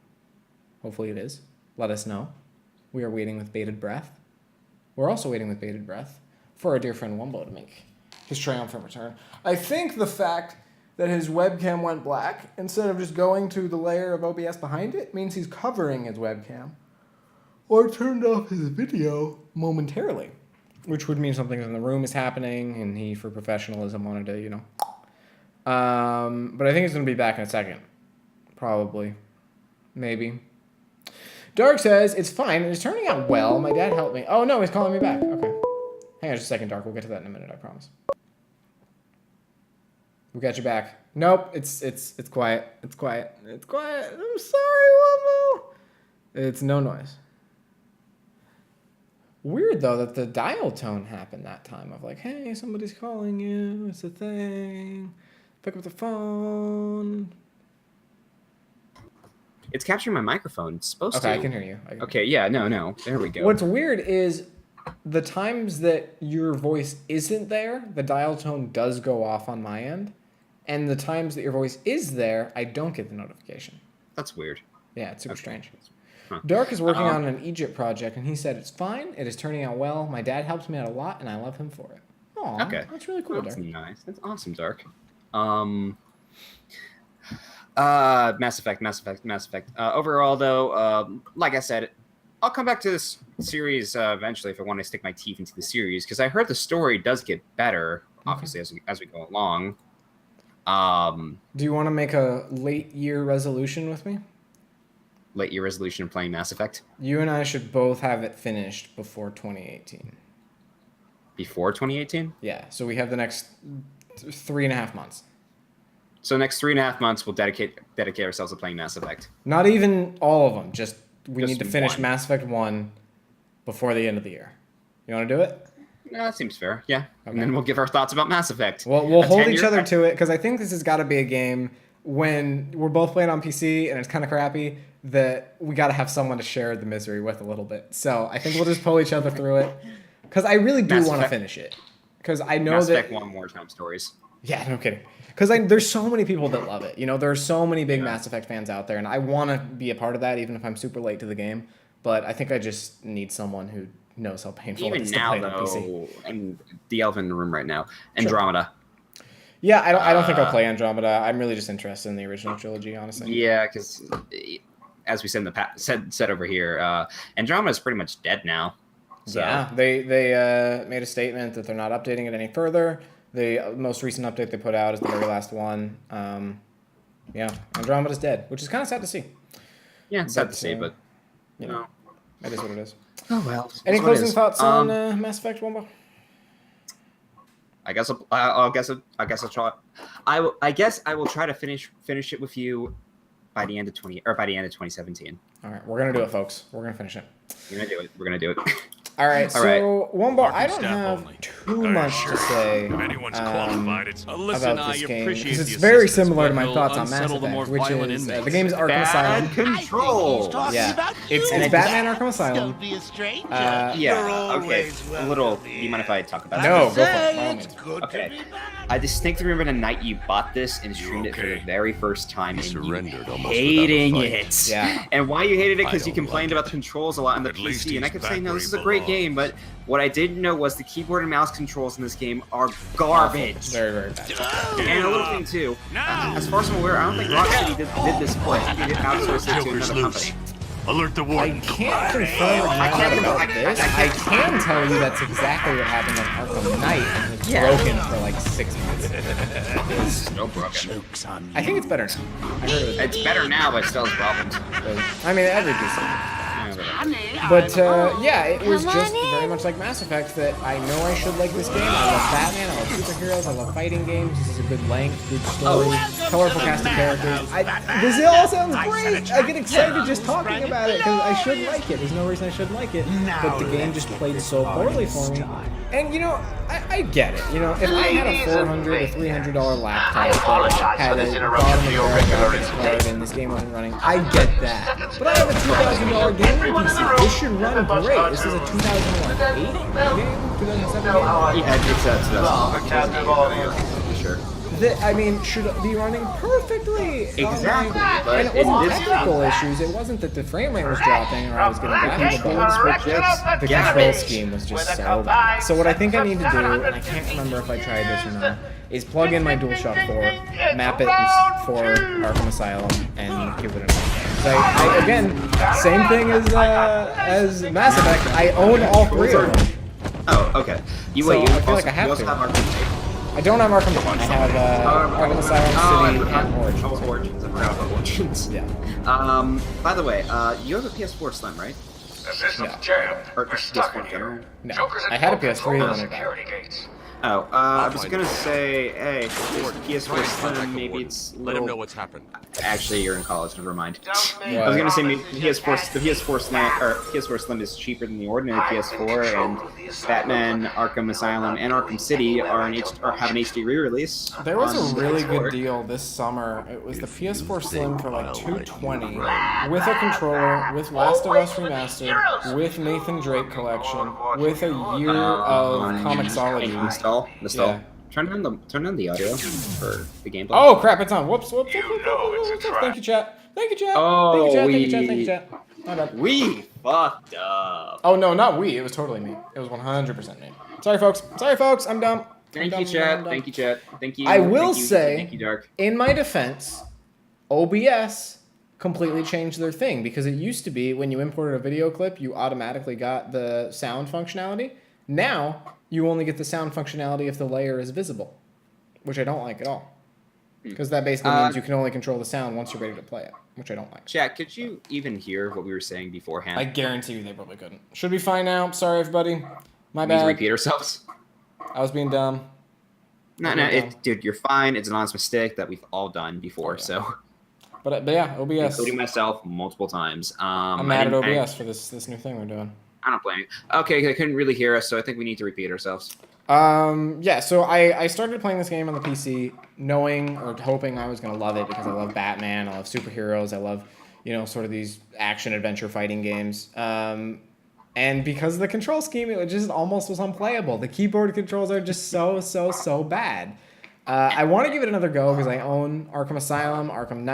Speaker 2: Hopefully it is. Let us know. We are waiting with bated breath. We're also waiting with bated breath for our dear friend Wumbo to make his triumphant return. I think the fact that his webcam went black instead of just going to the layer of OBS behind it means he's covering his webcam or turned off his video momentarily, which would mean something in the room is happening and he, for professionalism, wanted to, you know. But I think he's going to be back in a second. Probably. Maybe. Dark says, it's fine. It's turning out well. My dad helped me. Oh, no, he's calling me back. Okay. Hang on just a second, Dark. We'll get to that in a minute, I promise. We got you back. Nope, it's quiet. It's quiet. It's quiet. I'm sorry, Wumbo. It's no noise. Weird, though, that the dial tone happened that time of like, hey, somebody's calling you. It's a thing. Pick up the phone.
Speaker 1: It's capturing my microphone. It's supposed to.
Speaker 2: Okay, I can hear you.
Speaker 1: Okay, yeah, no. There we go.
Speaker 2: What's weird is the times that your voice isn't there, the dial tone does go off on my end. And the times that your voice is there, I don't get the notification.
Speaker 1: That's weird.
Speaker 2: Yeah, it's super strange. Huh. Dark is working on an Egypt project, and he said it's fine. It is turning out well. My dad helps me out a lot, and I love him for it. Aw, okay. That's really cool,
Speaker 1: Dark.
Speaker 2: That's
Speaker 1: nice. That's awesome, Dark. Mass Effect. Overall, though, like I said, I'll come back to this series eventually if I want to stick my teeth into the series, because I heard the story does get better, obviously, as we go along.
Speaker 2: Do you want to make a late year resolution with me?
Speaker 1: late year resolution of playing Mass Effect?
Speaker 2: You and I should both have it finished before 2018.
Speaker 1: Before 2018?
Speaker 2: Yeah, so we have the next 3.5 months.
Speaker 1: So next 3.5 months, we'll dedicate ourselves to playing Mass Effect.
Speaker 2: Not even all of them. We need to finish
Speaker 1: one.
Speaker 2: Mass Effect 1 before the end of the year. You want to do it?
Speaker 1: No, that seems fair. Yeah, okay. And then
Speaker 2: Okay.
Speaker 1: we'll give our thoughts about Mass Effect.
Speaker 2: Well, we'll hold each other to it because I think this has got to be a game when we're both playing on PC and it's kind of crappy that we got to have someone to share the misery with a little bit. So I think we'll just pull each other through it because I really do want to finish it because I know
Speaker 1: Mass
Speaker 2: that
Speaker 1: Effect 1 more time stories.
Speaker 2: Yeah, no kidding. Because there's so many people that love it. You know, there are so many big Mass Effect fans out there, and I want to be a part of that, even if I'm super late to the game. But I think I just need someone who knows how painful it is to play on PC.
Speaker 1: And the elephant in the room right now, Andromeda.
Speaker 2: Sure. Yeah, I don't think I'll play Andromeda. I'm really just interested in the original trilogy, honestly.
Speaker 1: Yeah, because as we said in the said over here, Andromeda is pretty much dead now. So.
Speaker 2: Yeah, they made a statement that they're not updating it any further. The most recent update they put out is the very last one. Yeah, Andromeda's dead, which is kind of sad to see.
Speaker 1: Yeah, it's sad to see, but
Speaker 2: you know, that is what it is.
Speaker 1: Oh well.
Speaker 2: Any closing thoughts on Mass Effect, Wumbo?
Speaker 1: I guess I'll try. I guess I will try to finish it with you by the end of 2017.
Speaker 2: All right, we're gonna do it, folks. We're gonna finish it.
Speaker 1: We're gonna do it.
Speaker 2: All right, so Wumbo, I don't have too much to say about this game because it's very similar to my thoughts on Mass Effect, which is the game's Arkham Asylum.
Speaker 1: Control.
Speaker 2: Yeah, it's Batman Arkham Asylum.
Speaker 1: Yeah. Okay. A little. Do you mind if I talk about it?
Speaker 2: No, go for it.
Speaker 1: Okay. I distinctly remember the night you bought this and streamed it for the very first time, and you hating it.
Speaker 2: Yeah.
Speaker 1: And why you hated it? Because you complained about the controls a lot on the PC, and I kept saying, no, this is a great game, but what I didn't know was the keyboard and mouse controls in this game are garbage.
Speaker 2: Very, very bad.
Speaker 1: And a little thing too, as far as I'm aware, I don't think Rocksteady did this port. I think they outsourced it to another company.
Speaker 3: Alert the warden.
Speaker 2: I can't confirm about this. I can tell you that's exactly what happened on Arkham Knight, and it's broken for like 6 months.
Speaker 1: It's no broken.
Speaker 2: I think it's better now. I heard
Speaker 1: it's better now, but it still has problems.
Speaker 2: I mean, every PC. But yeah, it was just very much like Mass Effect that I know I should like this game. I love Batman, I love superheroes, I love fighting games. This is a good length, good story, colorful cast of characters. This all sounds great. I get excited just talking about it because I should like it. There's no reason I shouldn't like it. But the game just played so poorly for me. And you know, I get it. You know, if I had a $400 or $300 laptop that had a bottom of the graphics card and this game wasn't running, I get that. But I have a $2,000 game PC. This should run great. This is a 2008 game, 2007 game.
Speaker 1: Yeah, it's 2008. Sure.
Speaker 2: That, I mean, should be running perfectly.
Speaker 1: Exactly.
Speaker 2: And it wasn't technical issues. It wasn't that the frame rate was dropping or I was getting graphical bugs, but just the control scheme was just so bad. So what I think I need to do, and I can't remember if I tried this or not, is plug in my DualShock 4, map it for Arkham Asylum, and give it a try. So again, same thing as Mass Effect. I own all 3 of them.
Speaker 1: Oh, okay. You
Speaker 2: I feel like I have to. I don't have Arkham Knight. I have Arkham Asylum, City, and Origins.
Speaker 1: Origins. I forgot about Origins.
Speaker 2: Yeah.
Speaker 1: By the way, you have a PS4 Slim, right? Or PS4 in general?
Speaker 2: No. I had a PS3 when I got it.
Speaker 1: Oh, I was gonna say, hey, PS4 Slim, maybe it's a little...
Speaker 3: Let him know what's happened.
Speaker 1: Actually, you're in college, never mind. I was gonna say maybe the PS4 Slim is cheaper than the ordinary PS4, and Batman, Arkham Asylum, and Arkham City have an HD re-release.
Speaker 2: There was a really good deal this summer. It was the PS4 Slim for like $220 with a controller, with Last of Us Remastered, with Nathan Drake collection, with a year of Comixology.
Speaker 1: Nostal. Yeah. Turn on the audio for the gameplay.
Speaker 2: Oh crap! It's on. Whoops. Thank you, chat. Thank you, chat.
Speaker 1: Oh,
Speaker 2: Thank you, chat. My bad.
Speaker 1: We fucked up.
Speaker 2: Oh no, not we. It was totally me. It was 100% me. Sorry, folks. I'm dumb.
Speaker 1: Thank you, chat. Thank you.
Speaker 2: I will say,
Speaker 1: thank you, Dark.
Speaker 2: In my defense, OBS completely changed their thing because it used to be when you imported a video clip, you automatically got the sound functionality. Now you only get the sound functionality if the layer is visible, which I don't like at all. Because that basically means you can only control the sound once you're ready to play it, which I don't like.
Speaker 1: Chat, could you even hear what we were saying beforehand?
Speaker 2: I guarantee you they probably couldn't. Should be fine now. Sorry, everybody. My
Speaker 1: We
Speaker 2: bad.
Speaker 1: need to repeat ourselves.
Speaker 2: I was being dumb.
Speaker 1: Dude, you're fine. It's an honest mistake that we've all done before, so.
Speaker 2: But yeah, OBS.
Speaker 1: Including myself multiple times.
Speaker 2: I'm mad at OBS for this new thing we're doing.
Speaker 1: I don't blame you. Okay, they couldn't really hear us, so I think we need to repeat ourselves.
Speaker 2: Yeah, so I started playing this game on the PC knowing or hoping I was going to love it because I love Batman, I love superheroes, I love, sort of these action-adventure fighting games. And because of the control scheme, it just almost was unplayable. The keyboard controls are just so bad. I want to give it another go because I own Arkham Asylum, Arkham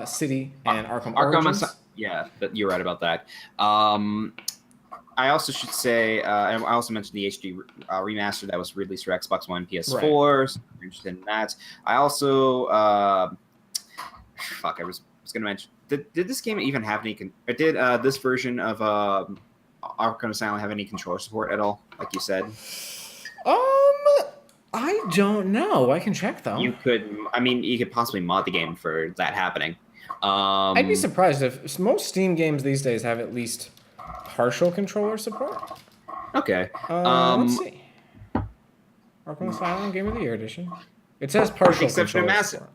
Speaker 2: City, and Arkham Origins.
Speaker 1: Yeah, you're right about that. I also should say, I also mentioned the HD remaster that was released for Xbox One, PS4.
Speaker 2: Right.
Speaker 1: So if you're interested in that. I also, I was going to mention, did this game even have any? Did this version of Arkham Asylum have any controller support at all? Like you said.
Speaker 2: I don't know. I can check though.
Speaker 1: You could possibly mod the game for that happening.
Speaker 2: I'd be surprised if most Steam games these days have at least partial controller support.
Speaker 1: Okay.
Speaker 2: Let's see. Arkham Asylum Game of the Year edition. It says partial controller support.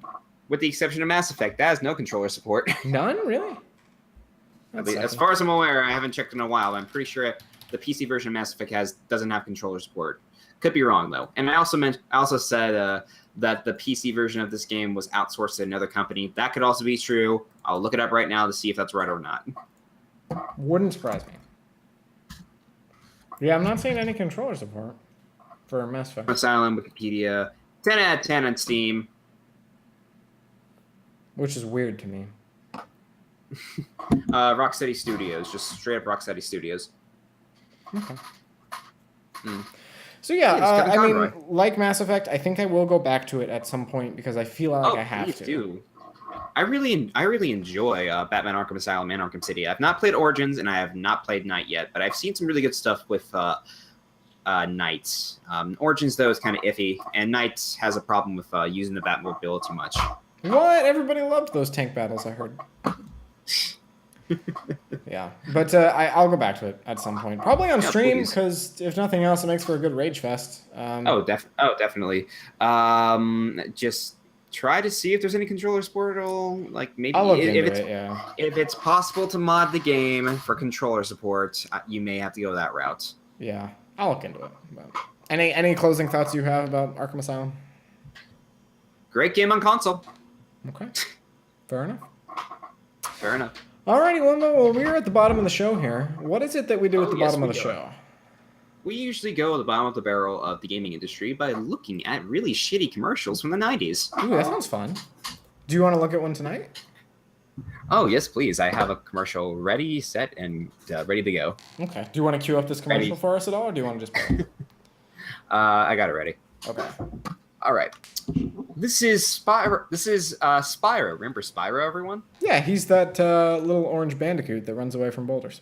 Speaker 1: With the exception of Mass Effect, that has no controller support.
Speaker 2: None, really?
Speaker 1: As far as I'm aware, I haven't checked in a while. I'm pretty sure the PC version of Mass Effect doesn't have controller support. Could be wrong though. And I also said that the PC version of this game was outsourced to another company. That could also be true. I'll look it up right now to see if that's right or not.
Speaker 2: Wouldn't surprise me. Yeah, I'm not seeing any controller support for Mass Effect.
Speaker 1: Asylum, Wikipedia, 10 out of 10 on Steam.
Speaker 2: Which is weird to me.
Speaker 1: Rocksteady Studios, just straight up Rocksteady Studios.
Speaker 2: Okay. So yeah, I mean, like Mass Effect, I think I will go back to it at some point because I feel like I have to.
Speaker 1: Do. I really enjoy Batman Arkham Asylum and Arkham City. I've not played Origins and I have not played Night yet, but I've seen some really good stuff with Night. Origins though is kind of iffy, and Night has a problem with using the Batmobile too much.
Speaker 2: What? Everybody loved those tank battles, I heard. Yeah, but I'll go back to it at some point, probably on stream, because if nothing else, it makes for a good rage fest.
Speaker 1: Definitely. Just try to see if there's any controller support at all. Like maybe
Speaker 2: I'll look into it, yeah.
Speaker 1: If it's possible to mod the game for controller support, you may have to go that route.
Speaker 2: Yeah, I'll look into it. But any closing thoughts you have about Arkham Asylum?
Speaker 1: Great game on console.
Speaker 2: Okay, fair enough.
Speaker 1: Fair enough.
Speaker 2: Alrighty, Wumbo, well, we're at the bottom of the show here. What is it that we do at the bottom of the show?
Speaker 1: We usually go at the bottom of the barrel of the gaming industry by looking at really shitty commercials from the 90s.
Speaker 2: Ooh, that sounds fun. Do you want to look at one tonight?
Speaker 1: Oh, yes, please. I have a commercial ready, set, and ready to go.
Speaker 2: Okay. Do you want to queue up this commercial for us at all, or do you want to just play?
Speaker 1: I got it ready.
Speaker 2: Okay.
Speaker 1: All right. This is Spyro. Spyro. Remember Spyro, everyone?
Speaker 2: Yeah, he's that little orange bandicoot that runs away from boulders.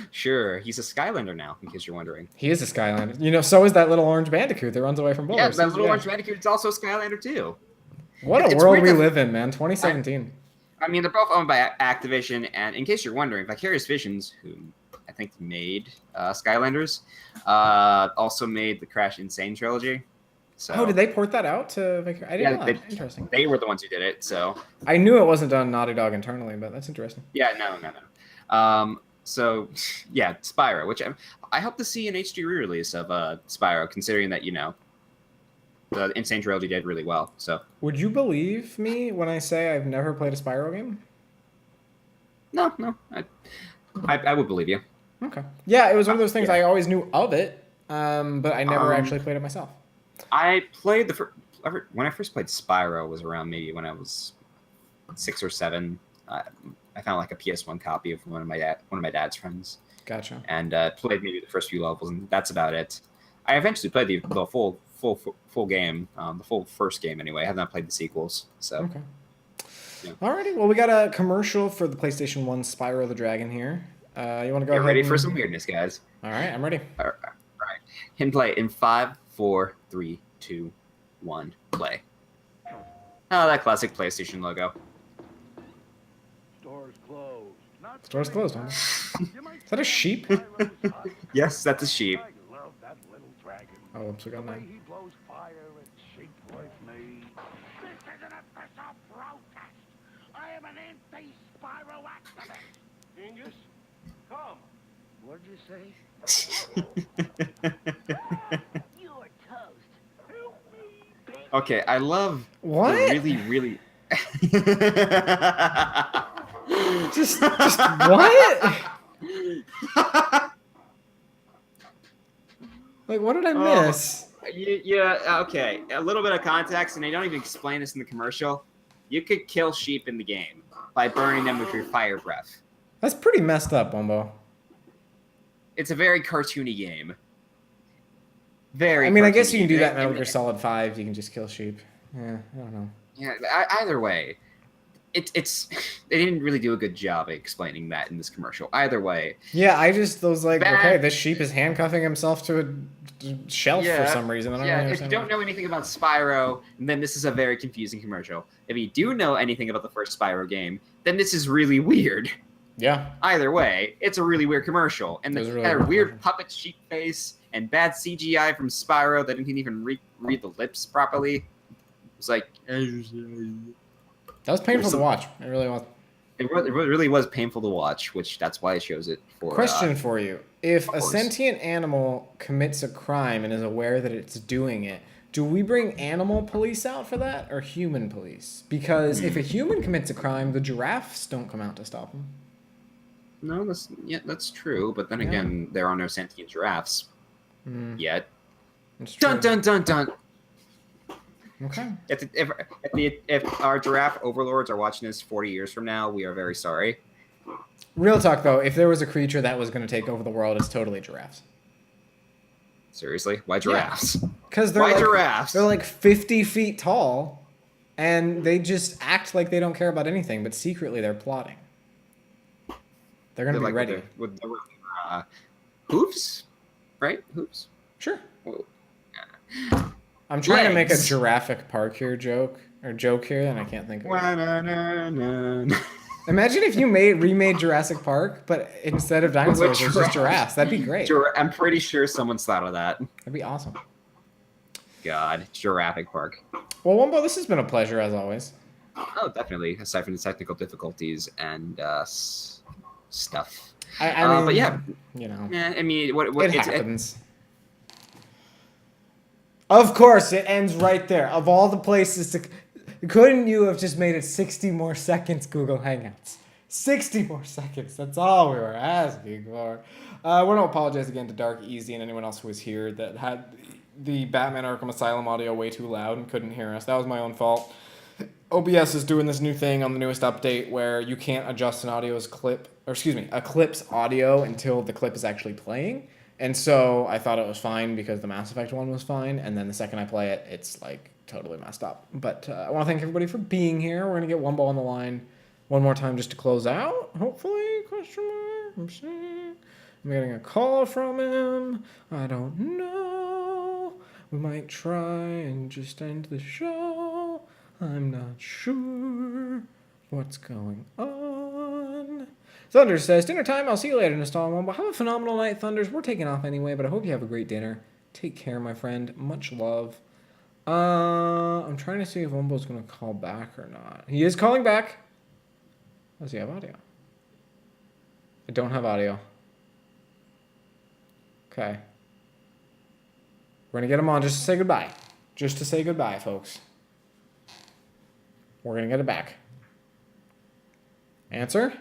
Speaker 1: Sure, he's a Skylander now, in case you're wondering.
Speaker 2: He is a Skylander. So is that little orange bandicoot that runs away from boulders.
Speaker 1: Yeah, that little orange bandicoot is also a Skylander, too.
Speaker 2: What a world we live in, man. 2017.
Speaker 1: I mean, they're both owned by Activision, and in case you're wondering, Vicarious Visions, who I think made Skylanders, also made the Crash Insane trilogy. So,
Speaker 2: did they port that out to Vicarious? I didn't know. Interesting.
Speaker 1: They were the ones who did it, so...
Speaker 2: I knew it wasn't done Naughty Dog internally, but that's interesting.
Speaker 1: Yeah, no. So, yeah, Spyro, which I hope to see an HD re-release of Spyro, considering that, the Insane Trilogy did really well. So,
Speaker 2: would you believe me when I say I've never played a Spyro game?
Speaker 1: No, I would believe you.
Speaker 2: Okay. Yeah, it was one of those things I always knew of it, but I never actually played it myself.
Speaker 1: I played when I first played Spyro was around maybe when I was 6 or 7. I found like a PS1 copy of one of my dad's friends.
Speaker 2: Gotcha.
Speaker 1: And played maybe the first few levels, and that's about it. I eventually played the full game, the full first game anyway. I have not played the sequels. So.
Speaker 2: Okay.
Speaker 1: Yeah.
Speaker 2: Alrighty, well, we got a commercial for the PlayStation 1 Spyro the Dragon here. You want to go ahead?
Speaker 1: Ready for some weirdness, guys?
Speaker 2: All right, I'm ready.
Speaker 1: All right. Hit play in 5, 4, 3, 2, 1, play. Oh, that classic PlayStation logo.
Speaker 3: Store's closed.
Speaker 2: Store's closed, huh? Is that a sheep?
Speaker 1: Yes, that's a sheep.
Speaker 3: I love that little dragon.
Speaker 2: Oh, I'm so
Speaker 3: The way
Speaker 2: glad.
Speaker 3: he blows fire at sheep like me. This is an official protest. I am an anti-Spyro activist. Genghis, come. What'd you say? You're toast. Help me, baby.
Speaker 1: Okay, I love
Speaker 2: What?
Speaker 1: the really.
Speaker 2: Just what? Like, what did I miss?
Speaker 1: Yeah, okay. A little bit of context, and they don't even explain this in the commercial. You could kill sheep in the game by burning them with your fire breath.
Speaker 2: That's pretty messed up, Wumbo.
Speaker 1: It's a very cartoony game. Very.
Speaker 2: I mean, I
Speaker 1: cartoony.
Speaker 2: guess you can do that in Metal Gear Solid 5. You can just kill sheep. Yeah, I don't know.
Speaker 1: Yeah, either way, it's they didn't really do a good job of explaining that in this commercial. Either way.
Speaker 2: Yeah, I just was like, okay, this sheep is handcuffing himself to a shelf for some reason. I don't really
Speaker 1: if you
Speaker 2: understand
Speaker 1: don't know anything about Spyro, then this is a very confusing commercial. If you do know anything about the first Spyro game, then this is really weird.
Speaker 2: Yeah.
Speaker 1: Either way, it's a really weird commercial. And the
Speaker 2: really
Speaker 1: weird puppet sheep face and bad CGI from Spyro that didn't even read the lips properly. It was like...
Speaker 2: That was painful to watch. It really was.
Speaker 1: It really was painful to watch, which that's why it shows it for...
Speaker 2: Question for you. If a sentient animal commits a crime and is aware that it's doing it, do we bring animal police out for that or human police? Because if a human commits a crime, the giraffes don't come out to stop him.
Speaker 1: No, that's true. But then again, there are no sentient giraffes yet. Dun dun dun dun.
Speaker 2: Okay.
Speaker 1: If our giraffe overlords are watching this 40 years from now, we are very sorry.
Speaker 2: Real talk though, if there was a creature that was going to take over the world, it's totally giraffes.
Speaker 1: Seriously, why giraffes?
Speaker 2: Because
Speaker 1: giraffes?
Speaker 2: They're like 50 feet tall, and they just act like they don't care about anything, but secretly they're plotting. They're going to be ready.
Speaker 1: With their hooves, right? Hooves.
Speaker 2: Sure.
Speaker 1: Whoa.
Speaker 2: I'm trying to make a Jurassic Park here joke here, and I can't think of it. Imagine if you remade Jurassic Park, but instead of dinosaurs, it's just giraffes. That'd be great.
Speaker 1: I'm pretty sure someone's thought of that.
Speaker 2: That'd be awesome.
Speaker 1: God, Jurassic Park.
Speaker 2: Well, Wumbo, this has been a pleasure as always.
Speaker 1: Oh, definitely. Aside from the technical difficulties and stuff.
Speaker 2: I mean,
Speaker 1: but yeah,
Speaker 2: you know.
Speaker 1: Yeah, I mean,
Speaker 2: it happens. Of course, it ends right there. Of all the places to... Couldn't you have just made it 60 more seconds, Google Hangouts? 60 more seconds. That's all we were asking for. I want to apologize again to Dark Easy and anyone else who was here that had the Batman Arkham Asylum audio way too loud and couldn't hear us. That was my own fault. OBS is doing this new thing on the newest update where you can't adjust a clip's audio until the clip is actually playing. And so I thought it was fine because the Mass Effect one was fine, and then the second I play it, it's like totally messed up. But I want to thank everybody for being here. We're gonna get Wumbo on the line one more time just to close out. Hopefully, question mark. I'm getting a call from him. I don't know. We might try and just end the show. I'm not sure what's going on. Thunder says, dinner time. I'll see you later, Nostal and Wumbo. Have a phenomenal night, Thunders. We're taking off anyway, but I hope you have a great dinner. Take care, my friend. Much love. I'm trying to see if Wumbo's going to call back or not. He is calling back. Does he have audio? I don't have audio. Okay. We're going to get him on just to say goodbye. Just to say goodbye, folks. We're going to get it back. Answer?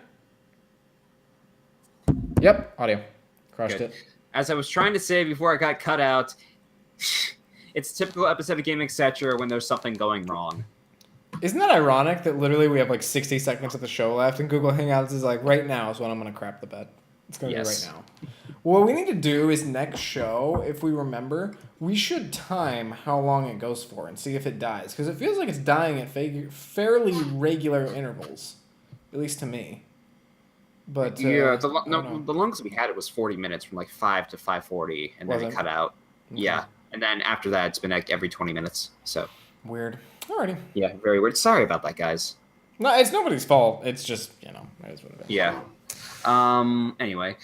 Speaker 2: Yep, audio. Crushed it.
Speaker 1: As I was trying to say before I got cut out, it's a typical episode of Game Etc. when there's something going wrong.
Speaker 2: Isn't that ironic that literally we have like 60 seconds of the show left and Google Hangouts is like, right now is when I'm going to crap the bed. It's going to be right now. What we need to do is next show, if we remember, we should time how long it goes for and see if it dies. Because it feels like it's dying at fairly regular intervals. At least to me. But
Speaker 1: yeah, the longest we had it was 40 minutes from like 5 to 5:40, and then it cut out. Yeah. And then after that, it's been like every 20 minutes. So
Speaker 2: weird. Alrighty.
Speaker 1: Yeah, very weird. Sorry about that, guys.
Speaker 2: No, it's nobody's fault. It's just, it is what it is.
Speaker 1: Yeah. Anyway,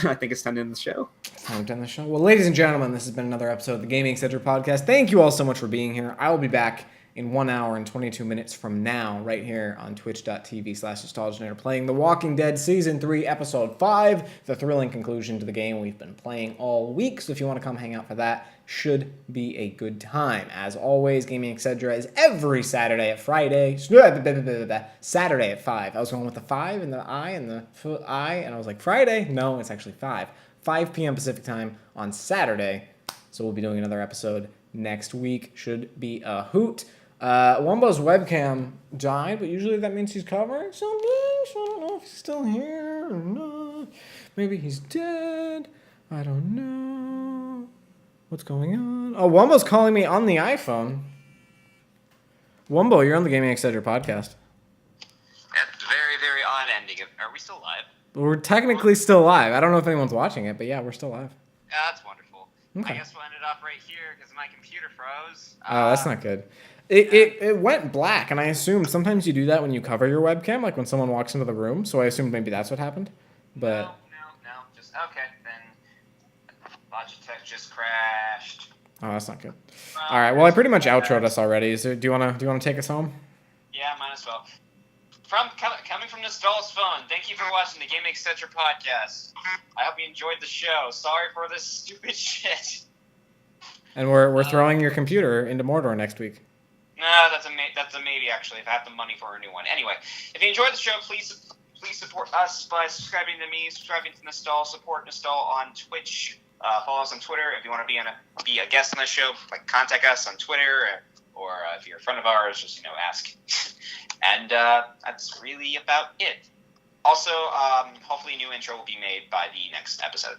Speaker 1: I think it's time to end the show.
Speaker 2: It's time to end the show. Well, ladies and gentlemen, this has been another episode of the Gaming Etc podcast. Thank you all so much for being here. I will be back in 1 hour and 22 minutes from now, right here on twitch.tv/nostalgiator, playing The Walking Dead Season 3, Episode 5, the thrilling conclusion to the game we've been playing all week. So if you want to come hang out for that, should be a good time. As always, Gaming Etc is every Saturday at Saturday at 5. I was going with the 5 and the I and the I, and I was like, Friday? No, it's actually 5. 5 p.m. Pacific time on Saturday. So we'll be doing another episode next week. Should be a hoot. Wumbo's webcam died, but usually that means he's covering something, so I don't know if he's still here or not. Maybe he's dead. I don't know. What's going on? Oh, Wumbo's calling me on the iPhone. Wumbo, you're on the Gaming Etc podcast.
Speaker 1: That's very, very odd ending. Are we still live?
Speaker 2: We're technically still live. I don't know if anyone's watching it, but yeah, we're still live.
Speaker 1: Yeah, that's wonderful. Okay. I guess we'll end it off right here because my computer froze.
Speaker 2: Oh, that's not good. It went black, and I assumed sometimes you do that when you cover your webcam, like when someone walks into the room, so I assumed maybe that's what happened. But
Speaker 1: No. Just, okay, then Logitech just crashed.
Speaker 2: Oh, that's not good. All right, well, I pretty much outroed us already. Do you wanna take us home?
Speaker 1: Yeah, might as well. Coming from Nostal's phone, thank you for watching the Gaming Etc podcast. I hope you enjoyed the show. Sorry for this stupid shit.
Speaker 2: And we're throwing your computer into Mordor next week.
Speaker 1: No, that's a maybe, actually, if I have the money for a new one. Anyway, if you enjoyed the show, please support us by subscribing to me, subscribing to Nostal, support Nostal on Twitch, follow us on Twitter. If you want to be a guest on the show, like contact us on Twitter, or if you're a friend of ours, just ask. And that's really about it. Also, hopefully a new intro will be made by the next episode.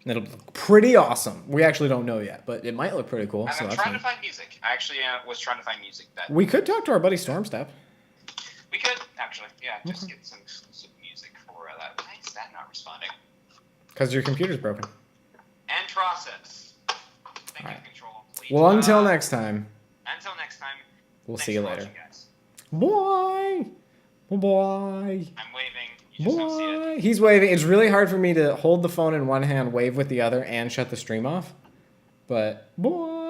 Speaker 2: It'll look pretty awesome. We actually don't know yet, but it might look pretty cool.
Speaker 1: I'm trying to find music. I actually was trying to find music.
Speaker 2: We could talk to our buddy Stormstep.
Speaker 1: We could, actually. Yeah, just get some music for that. Why is that not responding?
Speaker 2: Because your computer's broken.
Speaker 1: And process. Thank you, Control.
Speaker 2: Well, until next time.
Speaker 1: Until next time.
Speaker 2: We'll see you later. Bye. Bye.
Speaker 1: I'm waving. You just don't see it.
Speaker 2: He's waving. It's really hard for me to hold the phone in one hand, wave with the other, and shut the stream off. But, boy.